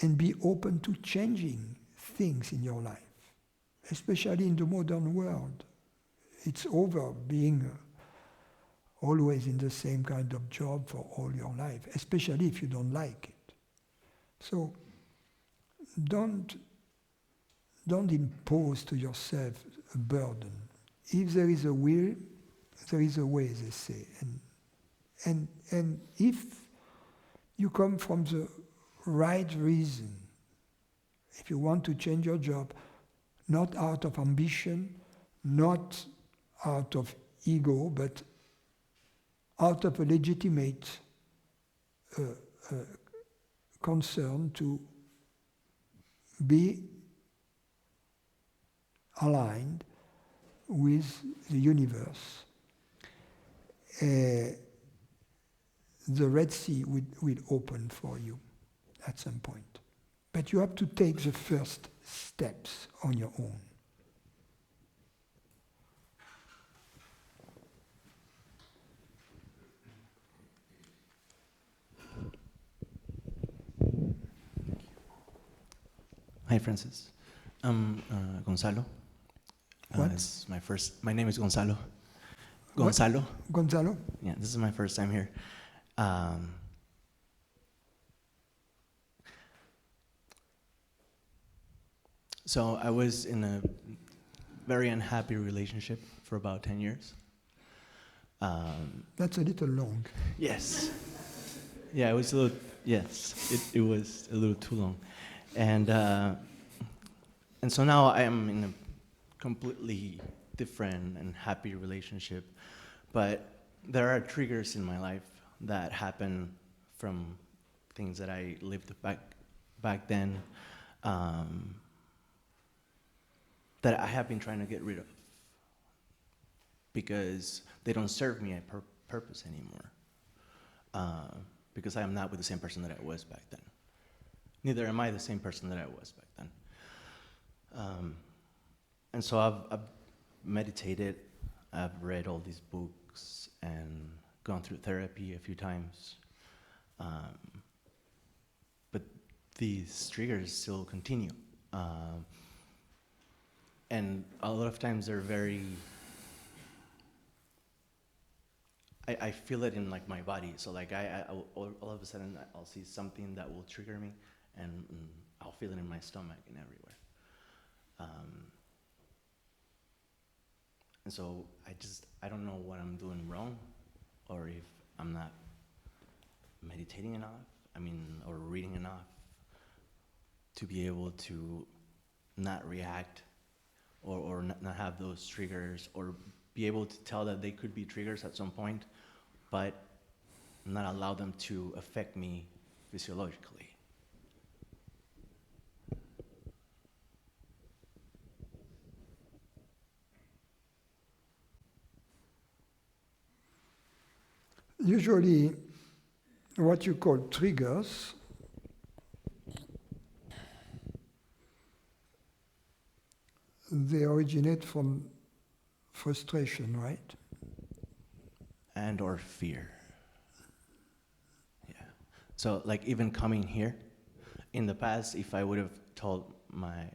and be open to changing things in your life, especially in the modern world. It's over being always in the same kind of job for all your life, especially if you don't like it. So don't impose to yourself a burden. If there is a will, there is a way, they say. And if you come from the right reason, if you want to change your job, not out of ambition, not out of ego, but out of a legitimate concern to be aligned with the universe, the Red Sea will open for you at some point. But you have to take the first steps on your own. Hi, Francis. I'm Gonzalo. What? My name is Gonzalo. Gonzalo. What? Gonzalo? Yeah, this is my first time here. So I was in a very unhappy relationship for about 10 years. That's a little long. Yes. Yeah, it was a little, yes, it was a little too long. And so now I am in a completely different and happy relationship. But there are triggers in my life that happen from things that I lived back then that I have been trying to get rid of because they don't serve me a purpose anymore. Because I am not with the same person that I was back then. Neither am I the same person that I was back then. And so I've meditated, I've read all these books and gone through therapy a few times. But these triggers still continue. And a lot of times they're very, I feel it in like my body. So like all of a sudden I'll see something that will trigger me and I'll feel it in my stomach and everywhere. And so I don't know what I'm doing wrong or if I'm not meditating enough, or reading enough to be able to not react or not have those triggers or be able to tell that they could be triggers at some point, but not allow them to affect me physiologically. Usually, what you call triggers they originate from frustration, right? And or fear. Yeah. So like even coming here, in the past, if I would have told my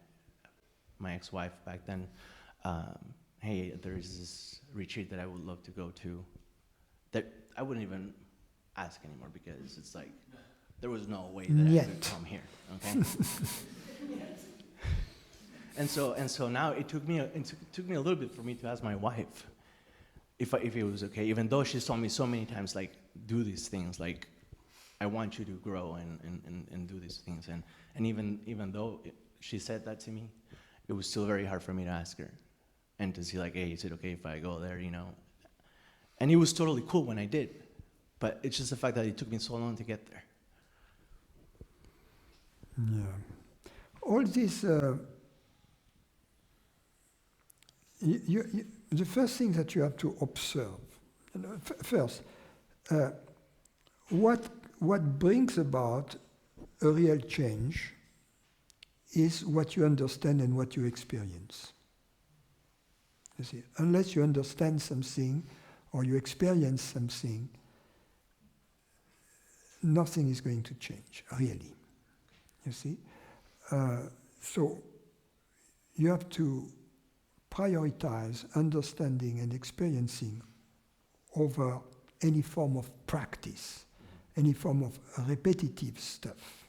ex-wife back then, hey, there's this retreat that I would love to go to, that I wouldn't even ask anymore because it's like, there was no way that I could come here, okay? And so now it took me a little bit for me to ask my wife if it was okay, even though she's told me so many times, like, do these things, like, I want you to grow and do these things. And even though she said that to me, it was still very hard for me to ask her and to see, like, hey, is it okay if I go there, you know? And it was totally cool when I did, but it's just the fact that it took me so long to get there. Yeah. All this, the first thing that you have to observe, first, what brings about a real change is what you understand and what you experience. You see, unless you understand something or you experience something, nothing is going to change, really. You see? So you have to prioritize understanding and experiencing over any form of practice, any form of repetitive stuff.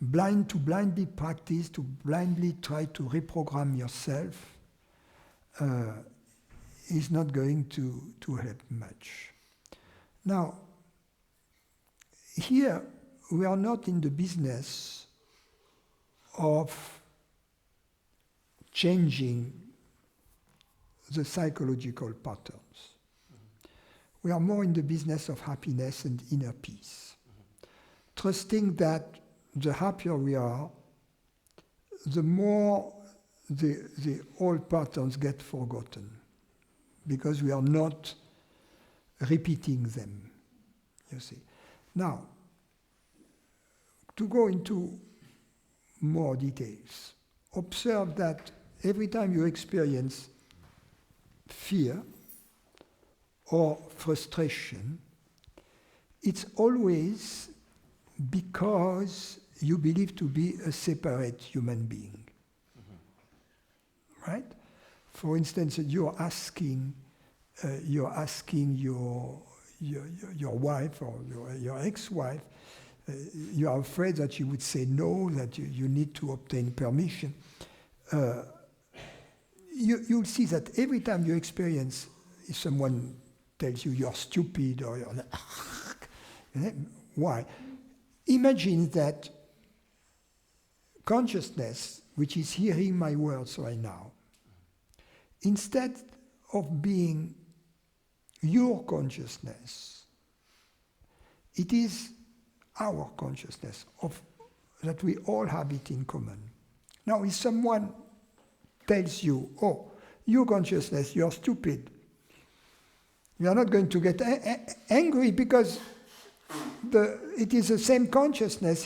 To blindly practice, to blindly try to reprogram yourself is not going to help much. Now, here we are not in the business of changing the psychological patterns. We are more in the business of happiness and inner peace. Trusting that the happier we are, the more the old patterns get forgotten, because we are not repeating them, you see. Now, to go into more details, observe that every time you experience fear or frustration, it's always because you believe to be a separate human being. Right? For instance, you're asking your wife or your ex-wife, you are afraid that she would say no, that you need to obtain permission. You'll see that every time you experience, if someone tells you you're stupid or you're like, why? Imagine that consciousness, which is hearing my words right now, instead of being your consciousness, it is our consciousness that we all have it in common. Now, if someone tells you, oh, your consciousness, you're stupid, you are not going to get angry because it is the same consciousness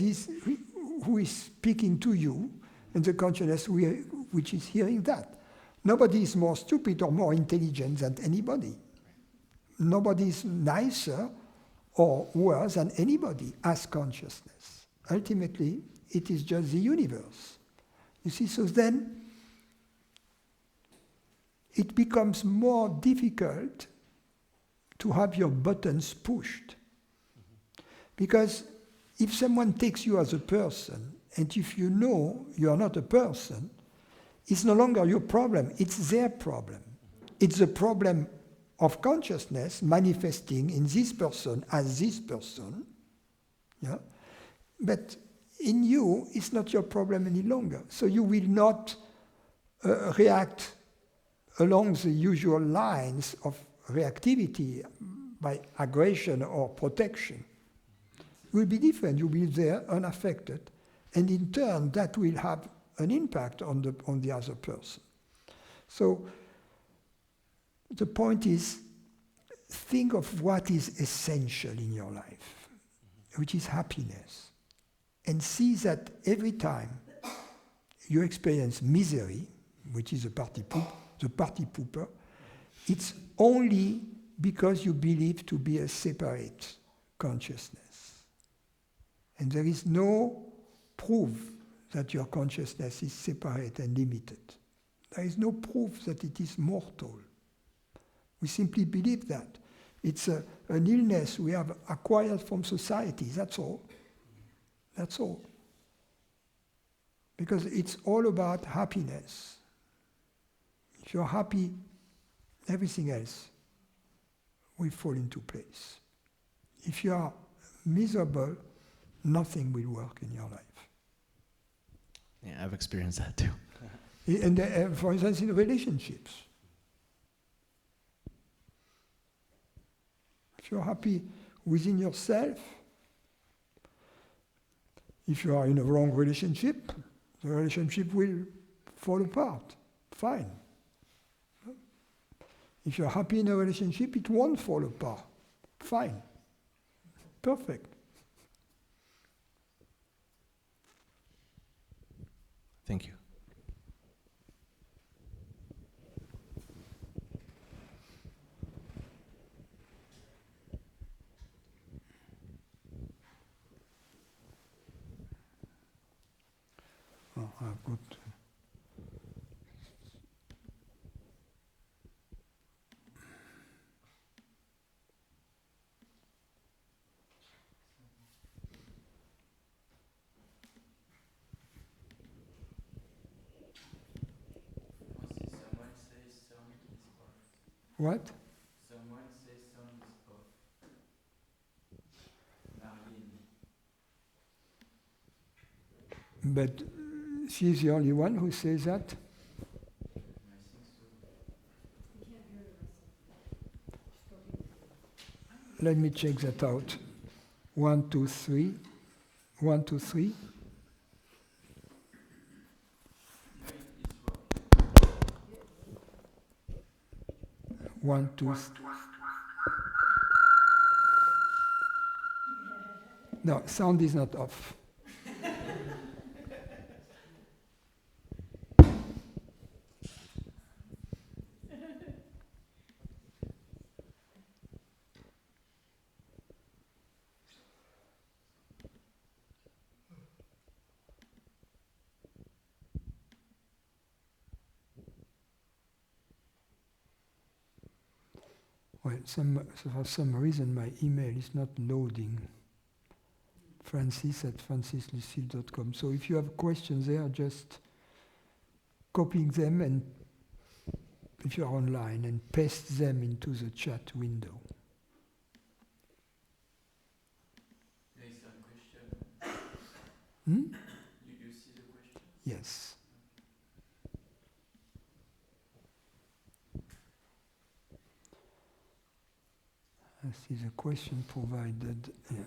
who is speaking to you and the consciousness which is hearing that. Nobody is more stupid or more intelligent than anybody. Nobody is nicer or worse than anybody as consciousness. Ultimately, it is just the universe. You see, so then it becomes more difficult to have your buttons pushed. Because if someone takes you as a person, and if you know you are not a person, it's no longer your problem, it's their problem. It's the problem of consciousness manifesting in this person as this person. Yeah? But in you, it's not your problem any longer. So you will not react along the usual lines of reactivity by aggression or protection. It will be different. You will be there unaffected. And in turn, that will have an impact on the other person. So the point is, think of what is essential in your life, which is happiness. And see that every time you experience misery, which is the party pooper, it's only because you believe to be a separate consciousness. And there is no proof that your consciousness is separate and limited. There is no proof that it is mortal. We simply believe that. It's an illness we have acquired from society, that's all. That's all. Because it's all about happiness. If you're happy, everything else will fall into place. If you are miserable, nothing will work in your life. Yeah, I've experienced that too. And for instance, in relationships. If you're happy within yourself, if you are in a wrong relationship, the relationship will fall apart. Fine. If you're happy in a relationship, it won't fall apart. Fine. Perfect. Thank you. Oh, I've got... What? Someone says sun is off. Marlene. But she's the only one who says that? I think so. Let me check that out. 1, 2, 3. 1, 2, 3. One, two. No, sound is not off. Well, for some reason my email is not loading. Francis@francislucille.com. So if you have questions there, just copying them, and if you're online, and paste them into the chat window. There is some question. Hmm? You see the question? Yes. I see the question provided. Yeah.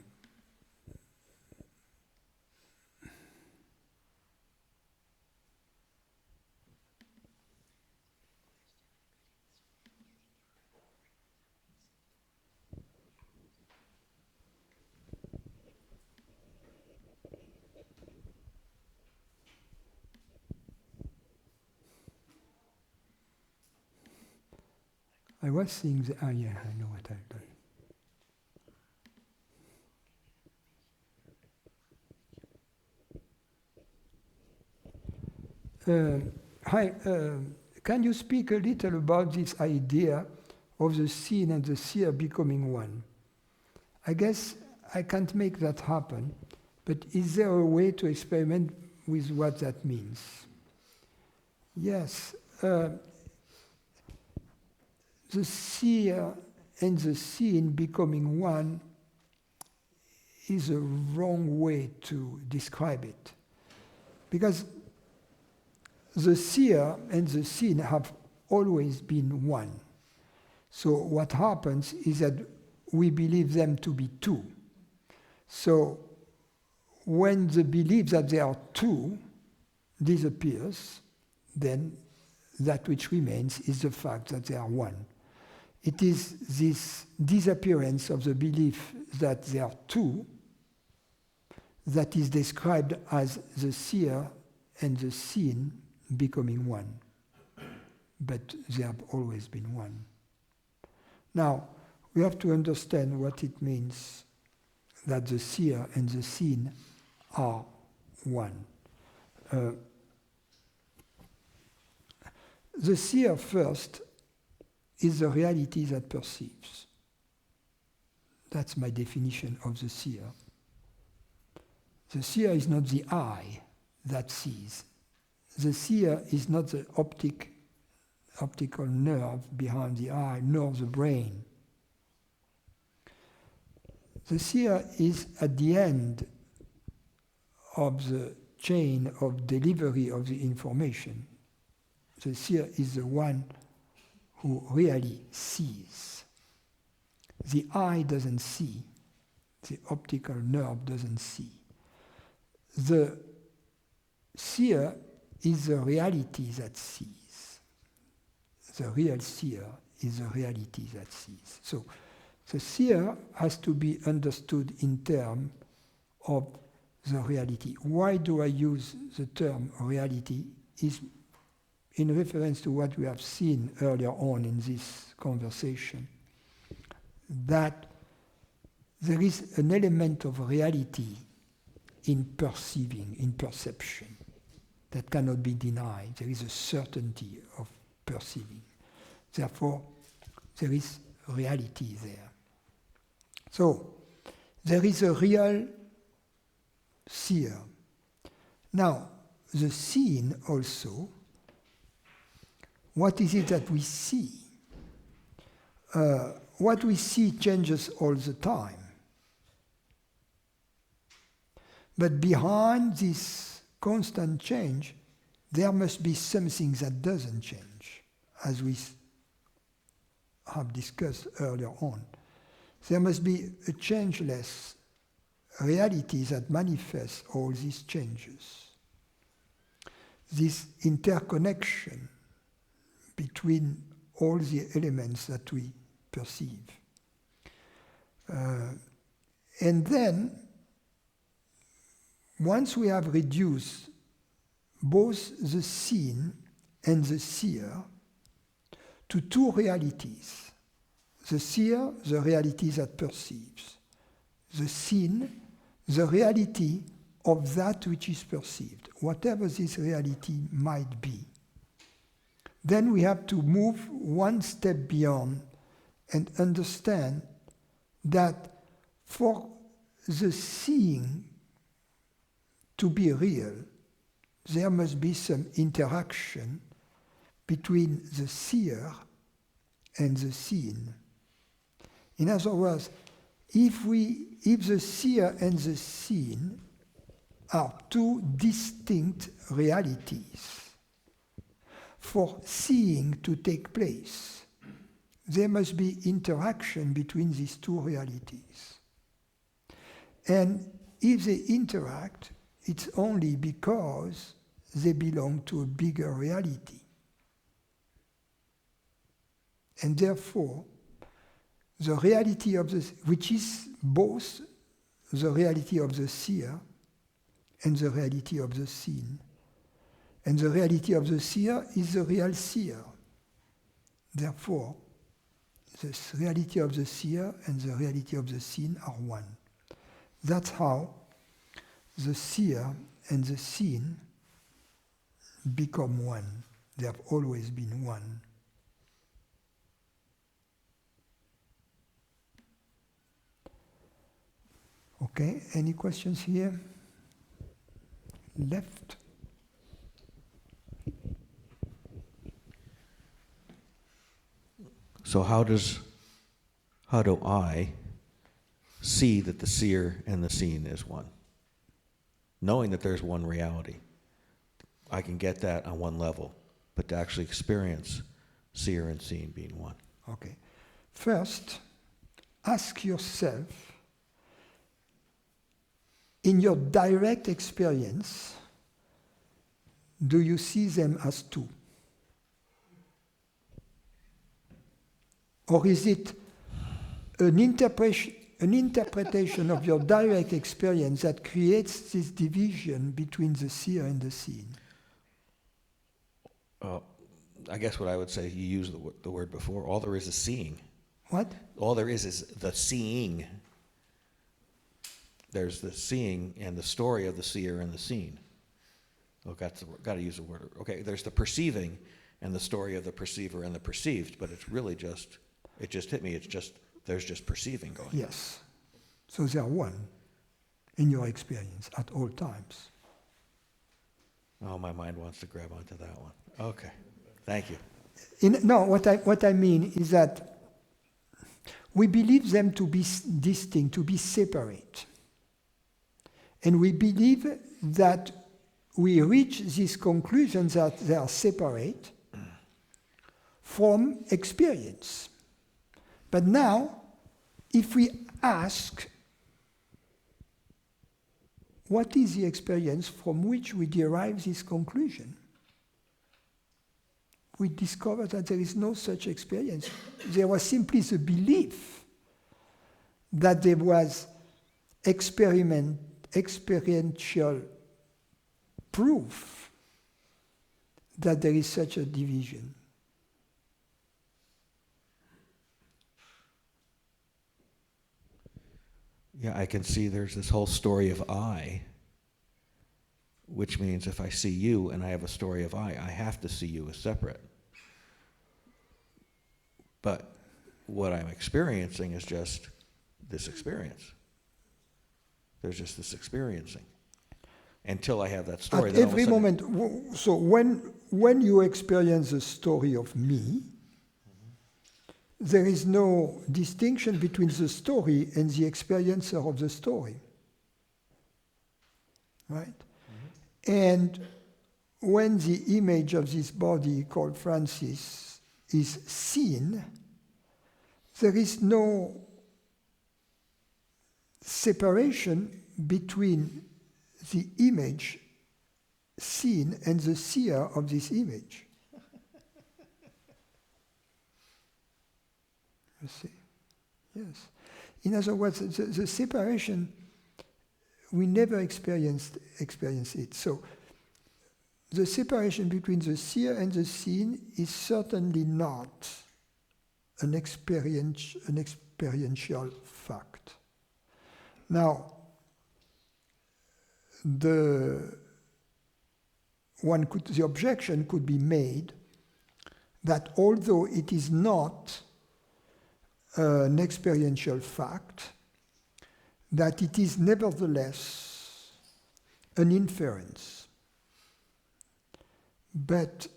I was seeing the... yeah, I know what I've done. Hi, can you speak a little about this idea of the seen and the seer becoming one? I guess I can't make that happen, but is there a way to experiment with what that means? Yes. The seer and the seen becoming one is a wrong way to describe it. Because the seer and the seen have always been one. So what happens is that we believe them to be two. So when the belief that they are two disappears, then that which remains is the fact that they are one. It is this disappearance of the belief that they are two that is described as the seer and the seen becoming one. But they have always been one. Now, we have to understand what it means that the seer and the seen are one. The seer first is the reality that perceives. That's my definition of the seer. The seer is not the I. that sees. The seer is not the optical nerve behind the eye, nor the brain. The seer is at the end of the chain of delivery of the information. The seer is the one who really sees. The eye doesn't see. The optical nerve doesn't see. The seer is the reality that sees. The real seer is the reality that sees. So the seer has to be understood in terms of the reality. Why do I use the term reality? Is in reference to what we have seen earlier on in this conversation, that there is an element of reality in perceiving, in perception, that cannot be denied. There is a certainty of perceiving. Therefore, there is reality there. So, there is a real seer. Now, the seen also, what is it that we see? What we see changes all the time. But behind this constant change, there must be something that doesn't change, as we have discussed earlier on. There must be a changeless reality that manifests all these changes. This interconnection between all the elements that we perceive. And then, once we have reduced both the seen and the seer to two realities, the seer, the reality that perceives, the seen, the reality of that which is perceived, whatever this reality might be, then we have to move one step beyond and understand that for the seeing to be real, there must be some interaction between the seer and the seen. In other words, if the seer and the seen are two distinct realities, for seeing to take place, there must be interaction between these two realities. And if they interact, it's only because they belong to a bigger reality. And therefore, the reality of which is both the reality of the seer and the reality of the seen. And the reality of the seer is the real seer. Therefore, the reality of the seer and the reality of the seen are one. That's how the seer and the seen become one. They have always been one. Okay, any questions here? Left? So how do I see that the seer and the seen is one? Knowing that there's one reality. I can get that on one level, but to actually experience seer and seen being one. Okay. First, ask yourself, in your direct experience, do you see them as two? Or is it an interpretation of your direct experience that creates this division between the seer and the seen? I guess what I would say, you used the word before, all there is seeing. What? All there is the seeing. There's the seeing and the story of the seer and the seen. Oh, got to use the word. Okay, there's the perceiving and the story of the perceiver and the perceived, but it's really just, it just hit me, there's just perceiving going on. Yes. So they are one in your experience at all times. Oh, my mind wants to grab onto that one. Okay, thank you. No, what I mean is that we believe them to be distinct, to be separate. And we believe that we reach this conclusion that they are separate from experience. But now, if we ask, what is the experience from which we derive this conclusion? We discover that there is no such experience. There was simply the belief that there was experiential proof that there is such a division. Yeah, I can see there's this whole story of I, which means if I see you and I have a story of I have to see you as separate. But what I'm experiencing is just this experience. There's just this experiencing. Until I have that story. At then all of a every sudden- moment, so when you experience the story of me, there is no distinction between the story and the experiencer of the story. Right? And when the image of this body called Francis is seen, there is no separation between the image seen and the seer of this image. You see? Yes. In other words, the separation, we never experience it. So the separation between the seer and the seen is certainly not an experiential fact. Now, the objection could be made that although it is not an experiential fact, that it is nevertheless an inference. But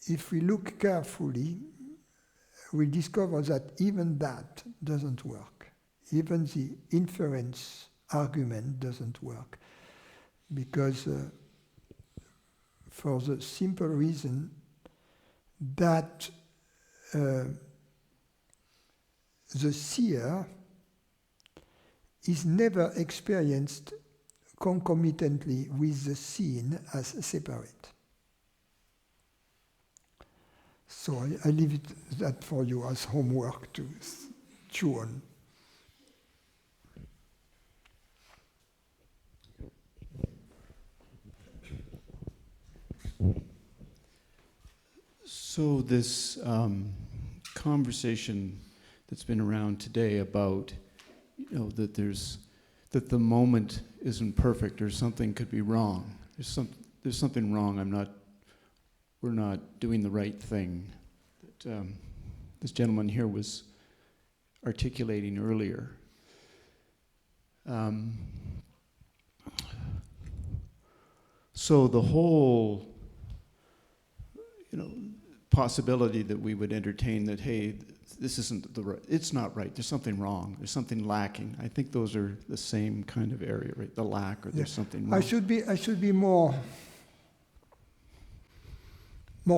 if we look carefully, we discover that even that doesn't work. Even the inference argument doesn't work. Because for the simple reason that the seer is never experienced concomitantly with the seen as separate. So I leave that for you as homework to chew on. So this conversation that's been around today about, that the moment isn't perfect or something could be wrong. There's something wrong. We're not doing the right thing. That this gentleman here was articulating earlier. So the whole, possibility that we would entertain that, hey, this isn't it's not right, there's something wrong, there's something lacking. I think those are the same kind of area, right? The lack, or there's something wrong. I should be more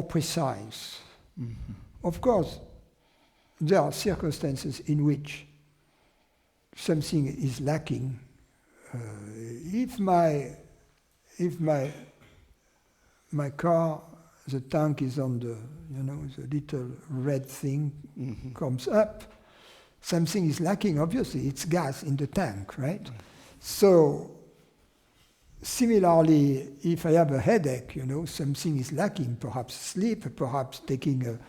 precise. Mm-hmm. Of course, there are circumstances in which something is lacking. If my car, the tank is on the little red thing comes up, something is lacking, obviously, it's gas in the tank, right? So, similarly, if I have a headache, something is lacking, perhaps sleep, perhaps taking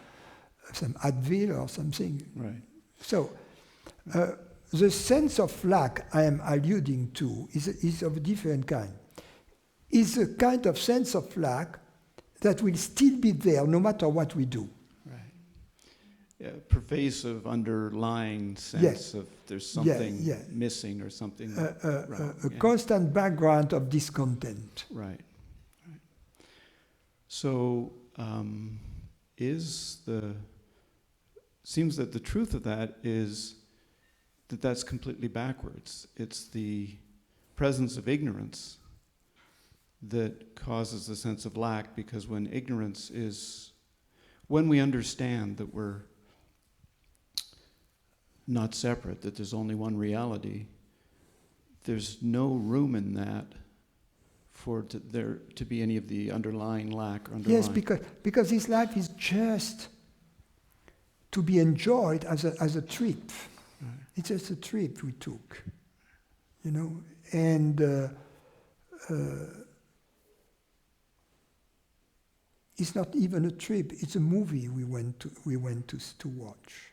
some Advil or something. Right. So, the sense of lack I am alluding to is of a different kind. Is a kind of sense of lack that will still be there no matter what we do. Right. Yeah, pervasive underlying sense of there's something missing or something. A constant background of discontent. Right. So seems that the truth of that is that that's completely backwards. It's the presence of ignorance that causes a sense of lack, because when we understand that we're not separate, that there's only one reality, there's no room in that for there to be any of the underlying lack. Yes, because this life is just to be enjoyed as a trip. Right. It's just a trip we took, and it's not even a trip. It's a movie we went to watch.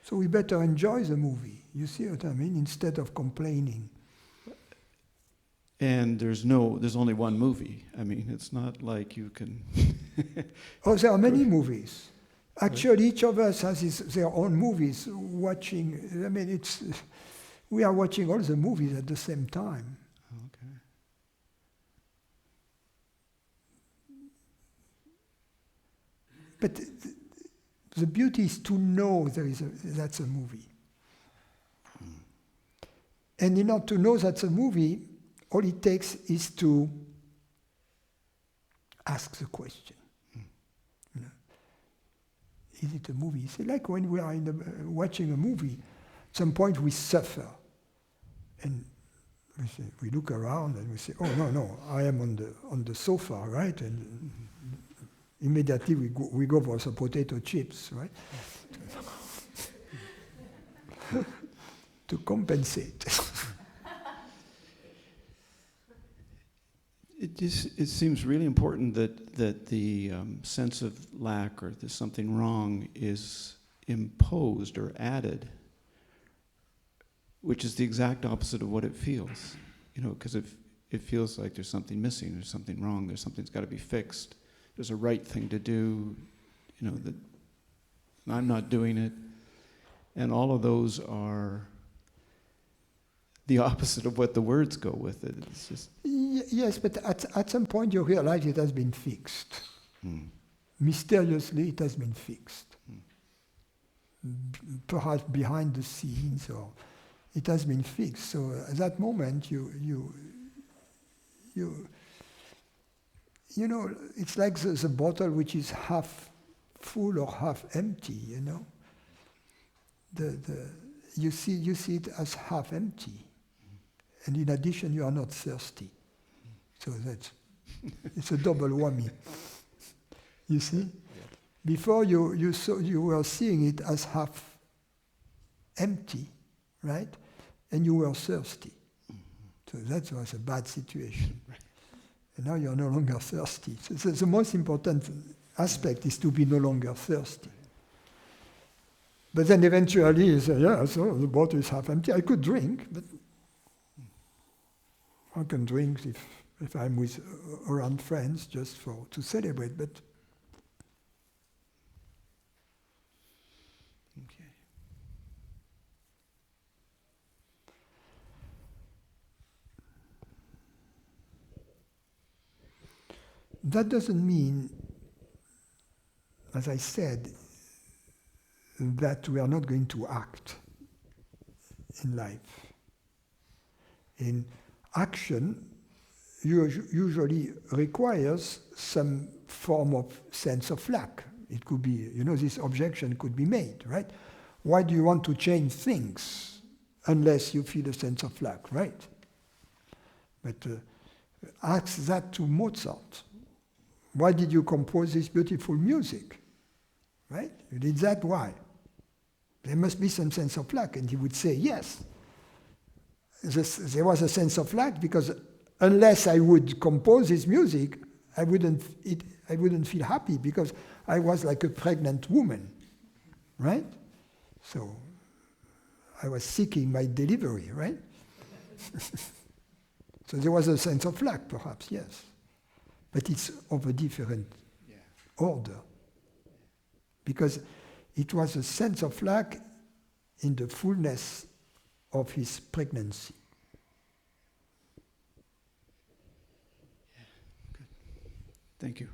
So we better enjoy the movie. You see what I mean? Instead of complaining. And there's only one movie. I mean, it's not like you can. Oh, there are many movies. Actually, each of us has their own movies. Watching, I mean, we are watching all the movies at the same time. Okay. But the beauty is to know that's a movie. And in order to know that's a movie, all it takes is to ask the question. Is it a movie? It's like when we are watching a movie, at some point we suffer. And we look around and we say, oh, no, I am on the sofa, right? And immediately we go for some potato chips, right? To compensate. It seems really important that the sense of lack or there's something wrong is imposed or added, which is the exact opposite of what it feels. Because if it feels like there's something missing, there's something wrong, there's something's got to be fixed, there's a right thing to do, that I'm not doing it, and all of those are the opposite of what the words go with it. It's just yes, but at some point you realize it has been fixed. Mysteriously, it has been fixed. Perhaps behind the scenes, or it has been fixed. So at that moment, it's like the bottle which is half full or half empty. You see it as half empty. And in addition, you are not thirsty. So it's a double whammy. You see? Yeah. Before you were seeing it as half empty, right? And you were thirsty. So that was a bad situation. And now you're no longer thirsty. So the most important aspect is to be no longer thirsty. But then eventually you say, so the bottle is half empty. I could drink, but I can drink if I'm around friends just to celebrate, but okay. That doesn't mean, as I said, that we are not going to act in life. In action usually requires some form of sense of lack. It could be, this objection could be made, right? Why do you want to change things unless you feel a sense of lack, right? But ask that to Mozart. Why did you compose this beautiful music? Right? You did that, why? There must be some sense of lack. And he would say, yes. There was a sense of lack because unless I would compose this music, I wouldn't feel happy because I was like a pregnant woman, right? So I was seeking my delivery, right? So there was a sense of lack, perhaps, yes. But it's of a different order. Because it was a sense of lack in the fullness of his pregnancy. Thank you.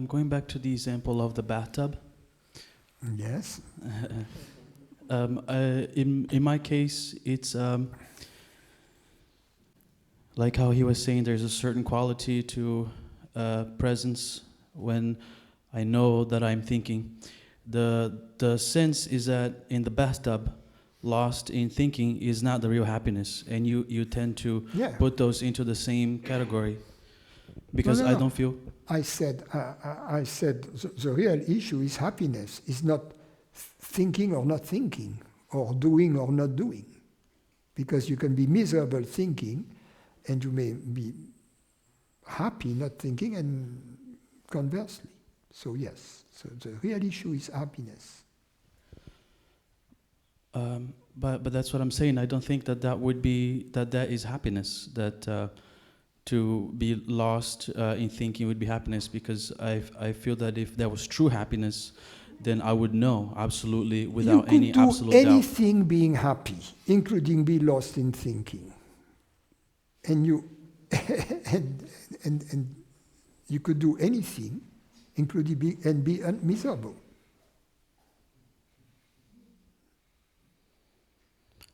Going back to the example of the bathtub, Yes. in my case, it's like how he was saying, there's a certain quality to presence when I know that I'm thinking. The sense is that in the bathtub, lost in thinking is not the real happiness, and you tend to Yeah. put those into the same category because No. I don't feel. I said the real issue is happiness, is not thinking or not thinking, or doing or not doing. Because you can be miserable thinking, and you may be happy not thinking, and conversely. So yes, so the real issue is happiness. But that's what I'm saying. I don't think that would be that is happiness. That to be lost in thinking would be happiness, because I feel that if there was true happiness, then I would know absolutely without any absolute you could do doubt. anything being happy, including be lost in thinking, and you and you could do anything, including be miserable.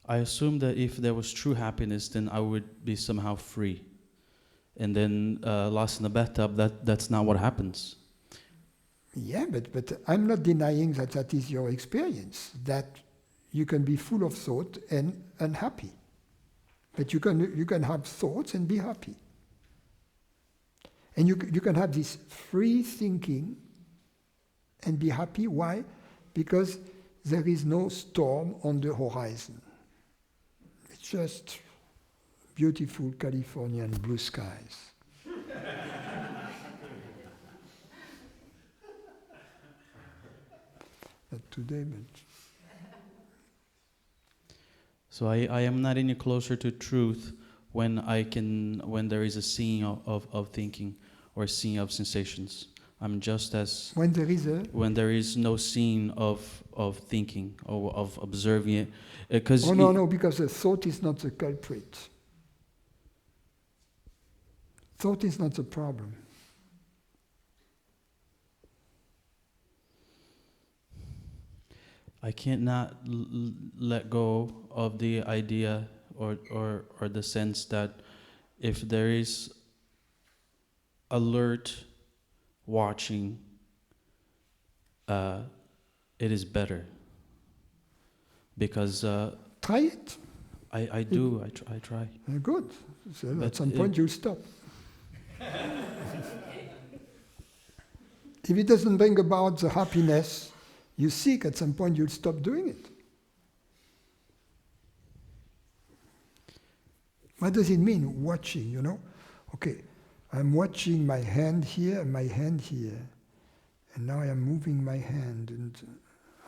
I assume that if there was true happiness, then I would be somehow free. And then lost in the bathtub, that's not what happens. Yeah, but I'm not denying that is your experience, that you can be full of thought and unhappy. But you can have thoughts and be happy. And you can have this free thinking and be happy. Why? Because there is no storm on the horizon. It's just beautiful Californian blue skies. Not today, but... So I am not any closer to truth when there is a seeing of thinking or seeing of sensations. I'm just as when there is no seeing of thinking or of observing it. No, because the thought is not the culprit. Thought is not the problem. I can't not let go of the idea or the sense that if there is alert watching, it is better. Because try it. I do. I try. Good. So But at some point you'll stop. If it doesn't bring about the happiness you seek, at some point you'll stop doing it. What does it mean, watching, you know? Okay, I'm watching my hand here and my hand here. And now I am moving my hand and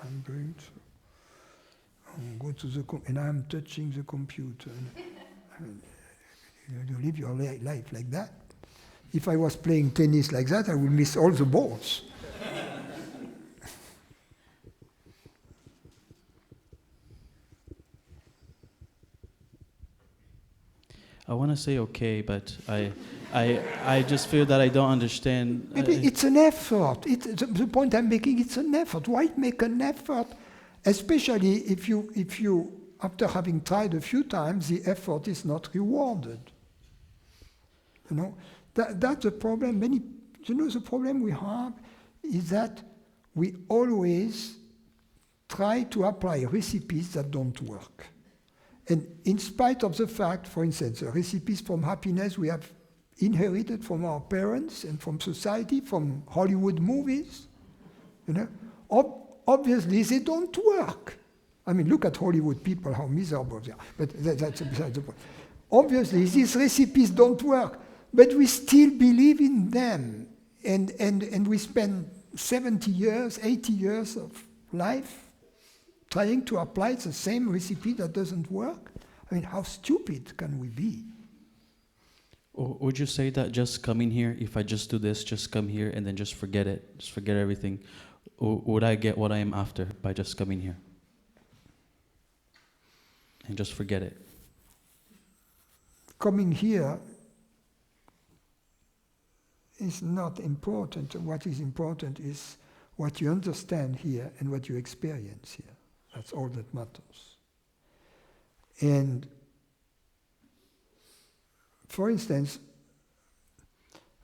I'm going to go to the and I'm touching the computer. You live your life like that. If I was playing tennis like that, I would miss all the balls. I want to say okay, but I just feel that I don't understand. Maybe it's an effort. The point I'm making, it's an effort. Why make an effort? Especially if you, after having tried a few times, the effort is not rewarded. You know, that's the problem. The problem we have is that we always try to apply recipes that don't work. And in spite of the fact, for instance, the recipes from happiness we have inherited from our parents and from society, from Hollywood movies, you know, obviously they don't work. I mean, look at Hollywood people, how miserable they are. But that's beside the point. Obviously, these recipes don't work, but we still believe in them. And we spend 70 years, 80 years of life trying to apply the same recipe that doesn't work. I mean, how stupid can we be? Or would you say that just coming here, if I just do this, just come here and then just forget it, just forget everything, or would I get what I am after by just coming here? and just forget it. Coming here is not important. What is important is what you understand here and what you experience here. That's all that matters. And for instance,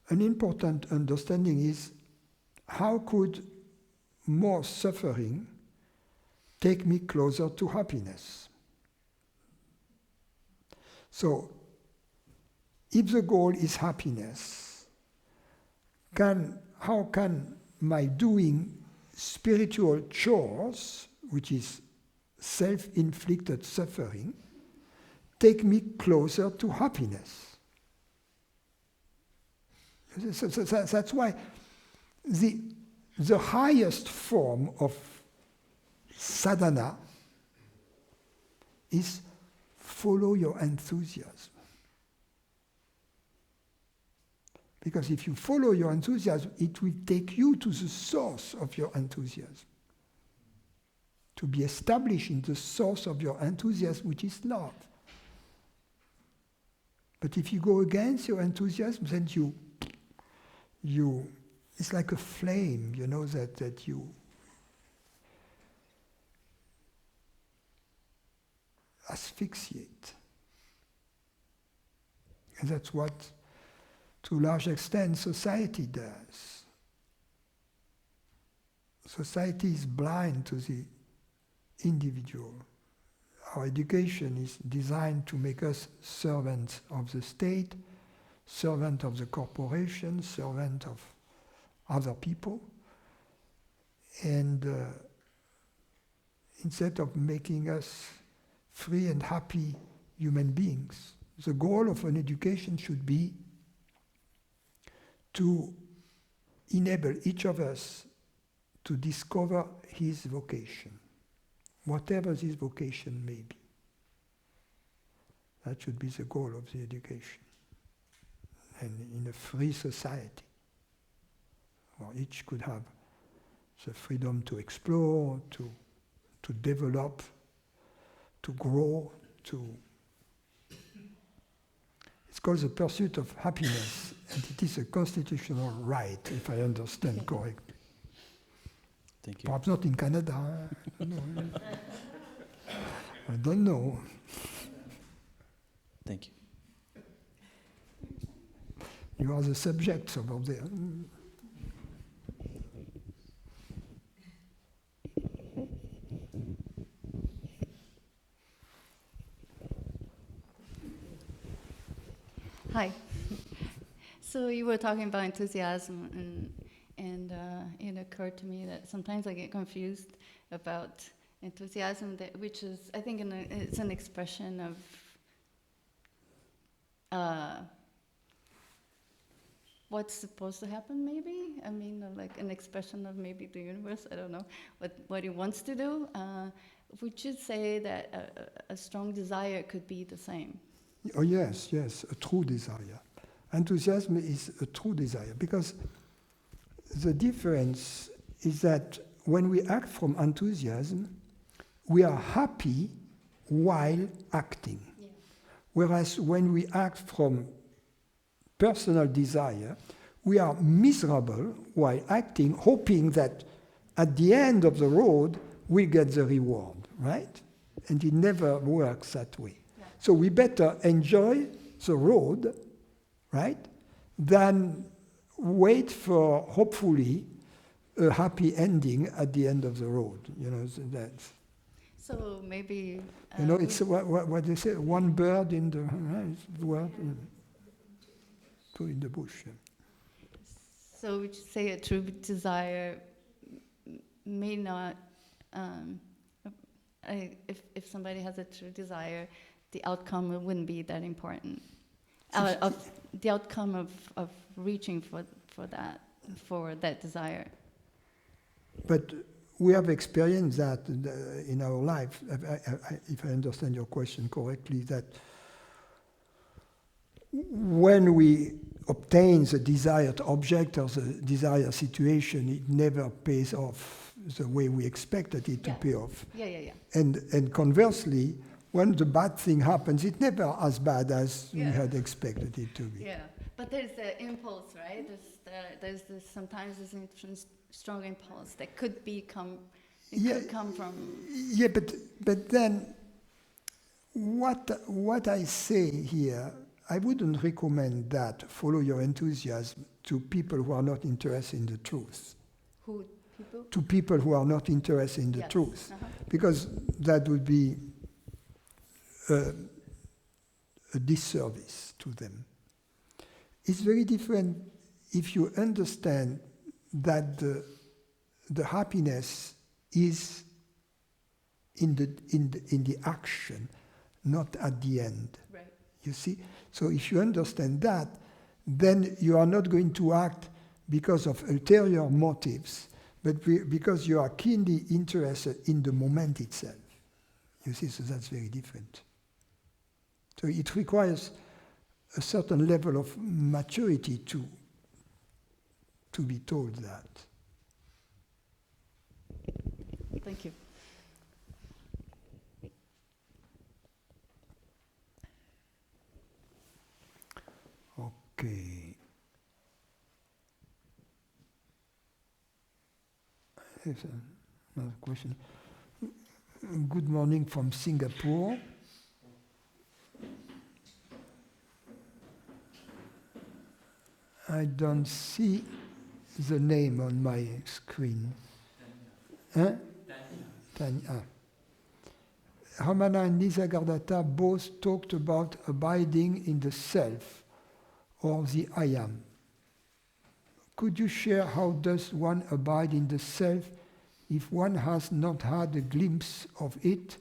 an important understanding is how could more suffering take me closer to happiness? So, if the goal is happiness, how can my doing spiritual chores, which is self-inflicted suffering, take me closer to happiness? So that's why the highest form of sadhana is follow your enthusiasm. Because if you follow your enthusiasm, it will take you to the source of your enthusiasm. To be established in the source of your enthusiasm, which is love. But if you go against your enthusiasm, then you it's like a flame, you know, that you asphyxiate. And that's what, to a large extent, society does. Society is blind to the individual. Our education is designed to make us servants of the state, servant of the corporation, servant of other people. And instead of making us free and happy human beings, the goal of an education should be to enable each of us to discover his vocation, whatever this vocation may be. That should be the goal of the education. And in a free society, where each could have the freedom to explore, to develop, to grow, It's called the pursuit of happiness, and it is a constitutional right, if I understand correctly. Thank you. Perhaps not in Canada. I don't know. Thank you. You are the subjects over there. Hi. So you were talking about enthusiasm, and it occurred to me that sometimes I get confused about enthusiasm, which is, I think, it's an expression of what's supposed to happen, maybe? I mean, like an expression of maybe the universe, I don't know, what it wants to do. Would you say that a strong desire could be the same? Oh yes, a true desire. Enthusiasm is a true desire, because the difference is that when we act from enthusiasm, we are happy while acting. Yeah. Whereas when we act from personal desire, we are miserable while acting, hoping that at the end of the road we get the reward, right? And it never works that way. Yeah. So we better enjoy the road, right, than wait for, hopefully, a happy ending at the end of the road. You know, so that's... So maybe... you know, it's what they say, one bird in the... world, two in the bush. Yeah. So would you say a true desire may not... if somebody has a true desire, the outcome wouldn't be that important. The outcome of reaching for that desire. But we have experienced that in our life, if I understand your question correctly, that when we obtain the desired object or the desired situation, it never pays off the way we expected it to pay off. Yeah. And conversely, when the bad thing happens, it's never as bad as we Yeah. had expected it to be. Yeah, but there's the impulse, right? There's this sometimes this strong impulse that could come from. Yeah, but then what I say here, I wouldn't recommend that follow your enthusiasm to people who are not interested in the truth. Who people? To people who are not interested in the Yes. truth, Uh-huh. because that would be a disservice to them. It's very different if you understand that the happiness is in the action, not at the end. Right. You see? So if you understand that, then you are not going to act because of ulterior motives, but because you are keenly interested in the moment itself. You see, so that's very different. So it requires a certain level of maturity to be told that. Thank you. Okay. Here's another question. Good morning from Singapore. I don't see the name on my screen. Huh? Tanya. Ramana and Nisargadatta both talked about abiding in the self or the I am. Could you share how does one abide in the self if one has not had a glimpse of it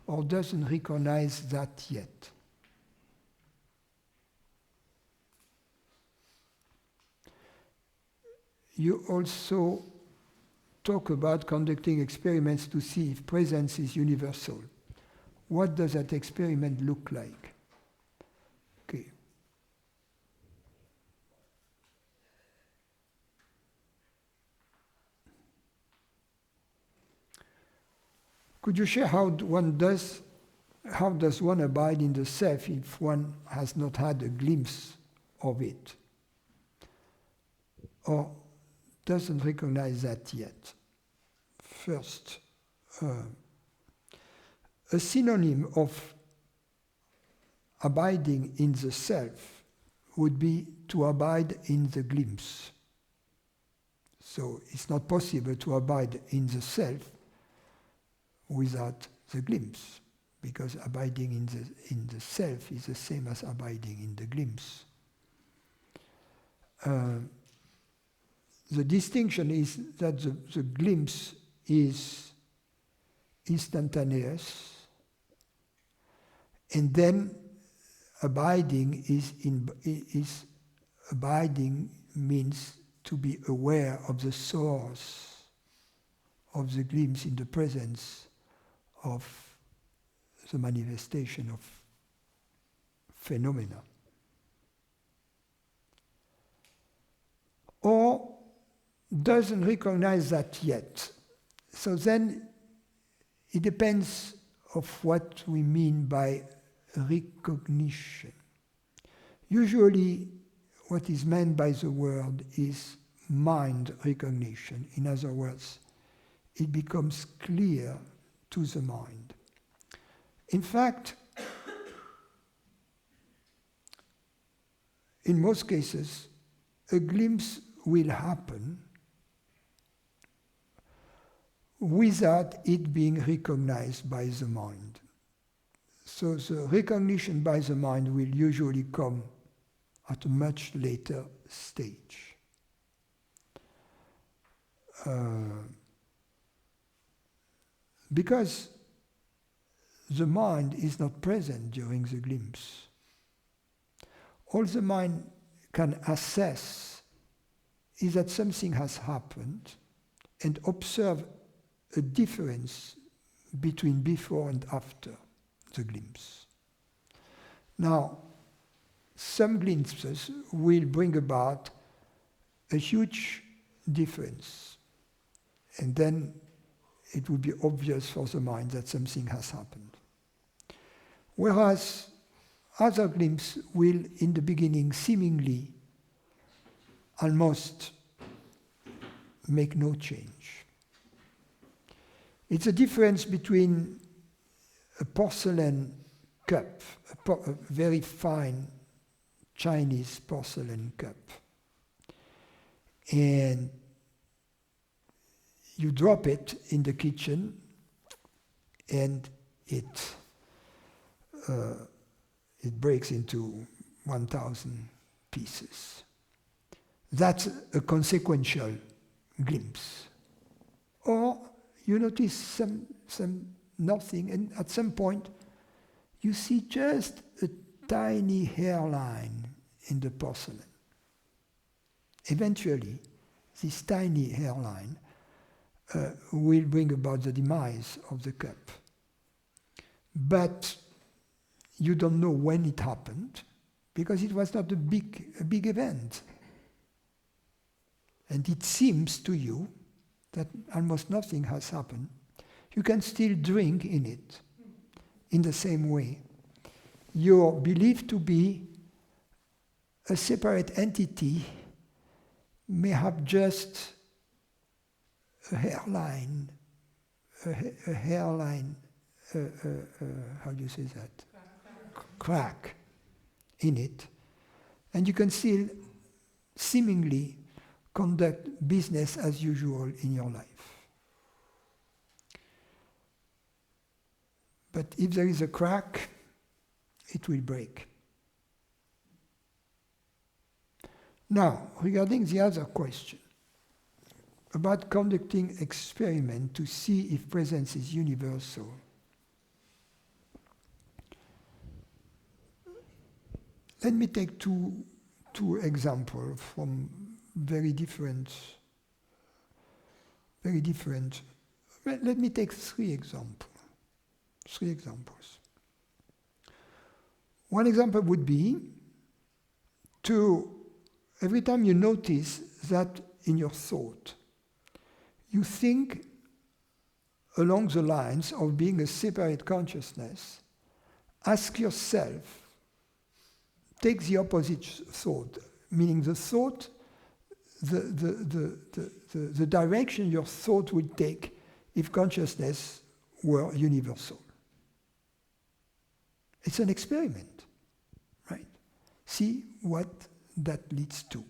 or doesn't recognize that yet? You also talk about conducting experiments to see if presence is universal. What does that experiment look like? Okay. Could you share how does one abide in the self if one has not had a glimpse of it or doesn't recognize that yet? First, a synonym of abiding in the self would be to abide in the glimpse. So it's not possible to abide in the self without the glimpse, because abiding in the self is the same as abiding in the glimpse. The distinction is that the glimpse is instantaneous, and then abiding abiding means to be aware of the source of the glimpse in the presence of the manifestation of phenomena. Or doesn't recognize that yet. So then it depends of what we mean by recognition. Usually what is meant by the word is mind recognition. In other words, it becomes clear to the mind. In fact, in most cases, a glimpse will happen without it being recognized by the mind. So the recognition by the mind will usually come at a much later stage. Because the mind is not present during the glimpse. All the mind can assess is that something has happened and observe a difference between before and after the glimpse. Now, some glimpses will bring about a huge difference, and then it will be obvious for the mind that something has happened. Whereas other glimpses will, in the beginning, seemingly almost make no change. It's a difference between a porcelain cup, a very fine Chinese porcelain cup, and you drop it in the kitchen and it breaks into 1,000 pieces. That's a consequential glimpse. Or you notice some nothing, and at some point you see just a tiny hairline in the porcelain. Eventually, this tiny hairline will bring about the demise of the cup. But you don't know when it happened, because it was not a big event. And it seems to you that almost nothing has happened. You can still drink in it in the same way. You're believed to be a separate entity, may have just a hairline, how do you say that? Crack in it. And you can still seemingly conduct business as usual in your life. But if there is a crack, it will break. Now, regarding the other question, about conducting experiment to see if presence is universal. Let me take two examples from very different. Let me take three examples. One example would be every time you notice that in your thought, you think along the lines of being a separate consciousness, ask yourself, take the opposite thought, meaning the thought, the direction your thought would take if consciousness were universal. It's an experiment, right? See what that leads to.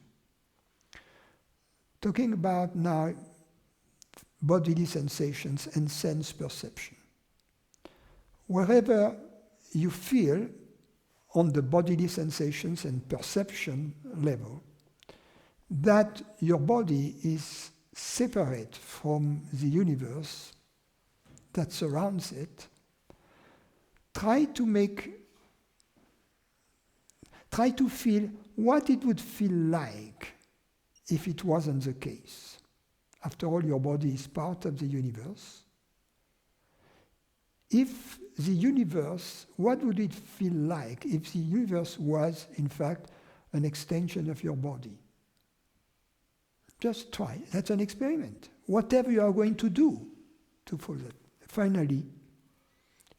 Talking about now bodily sensations and sense perception. Wherever you feel on the bodily sensations and perception level that your body is separate from the universe that surrounds it, try to feel what it would feel like if it wasn't the case. After all, your body is part of the universe. If the universe, what would it feel like if the universe was, in fact, an extension of your body? Just try. That's an experiment. Whatever you are going to do to follow that. Finally,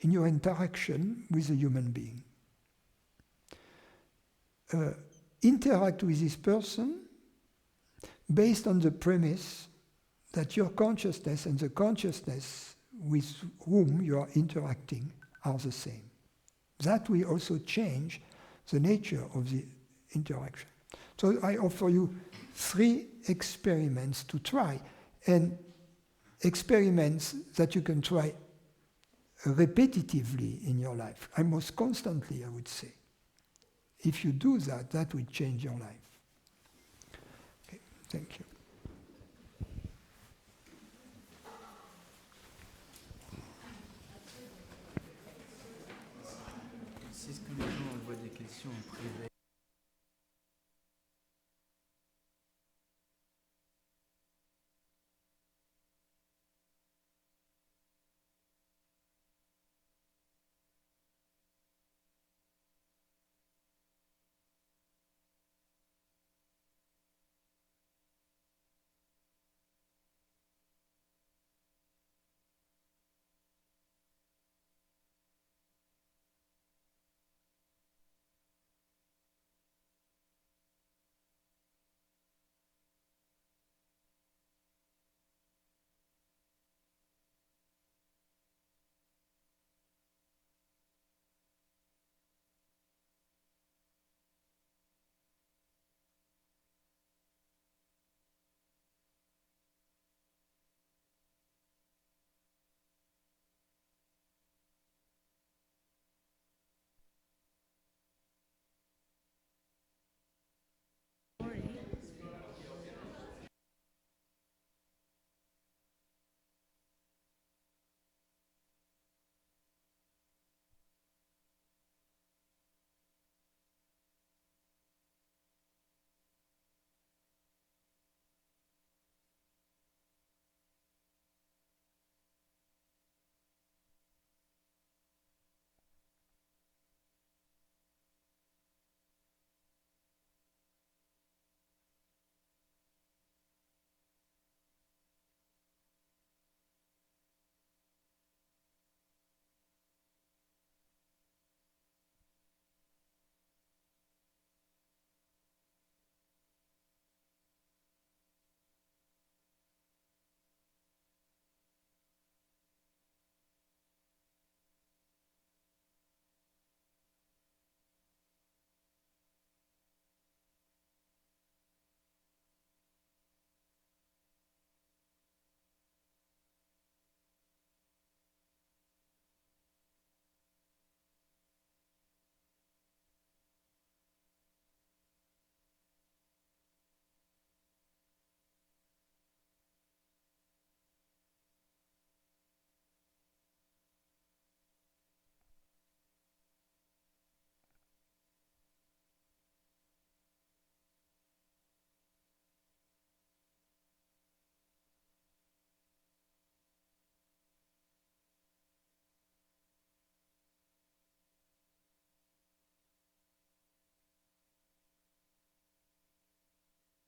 in your interaction with a human being, interact with this person based on the premise that your consciousness and the consciousness with whom you are interacting are the same. That will also change the nature of the interaction. So I offer you 3 experiments to try, and experiments that you can try repetitively in your life, almost constantly, I would say. If you do that, that will change your life. Okay, thank you. Si ce que les gens envoient des questions en privé.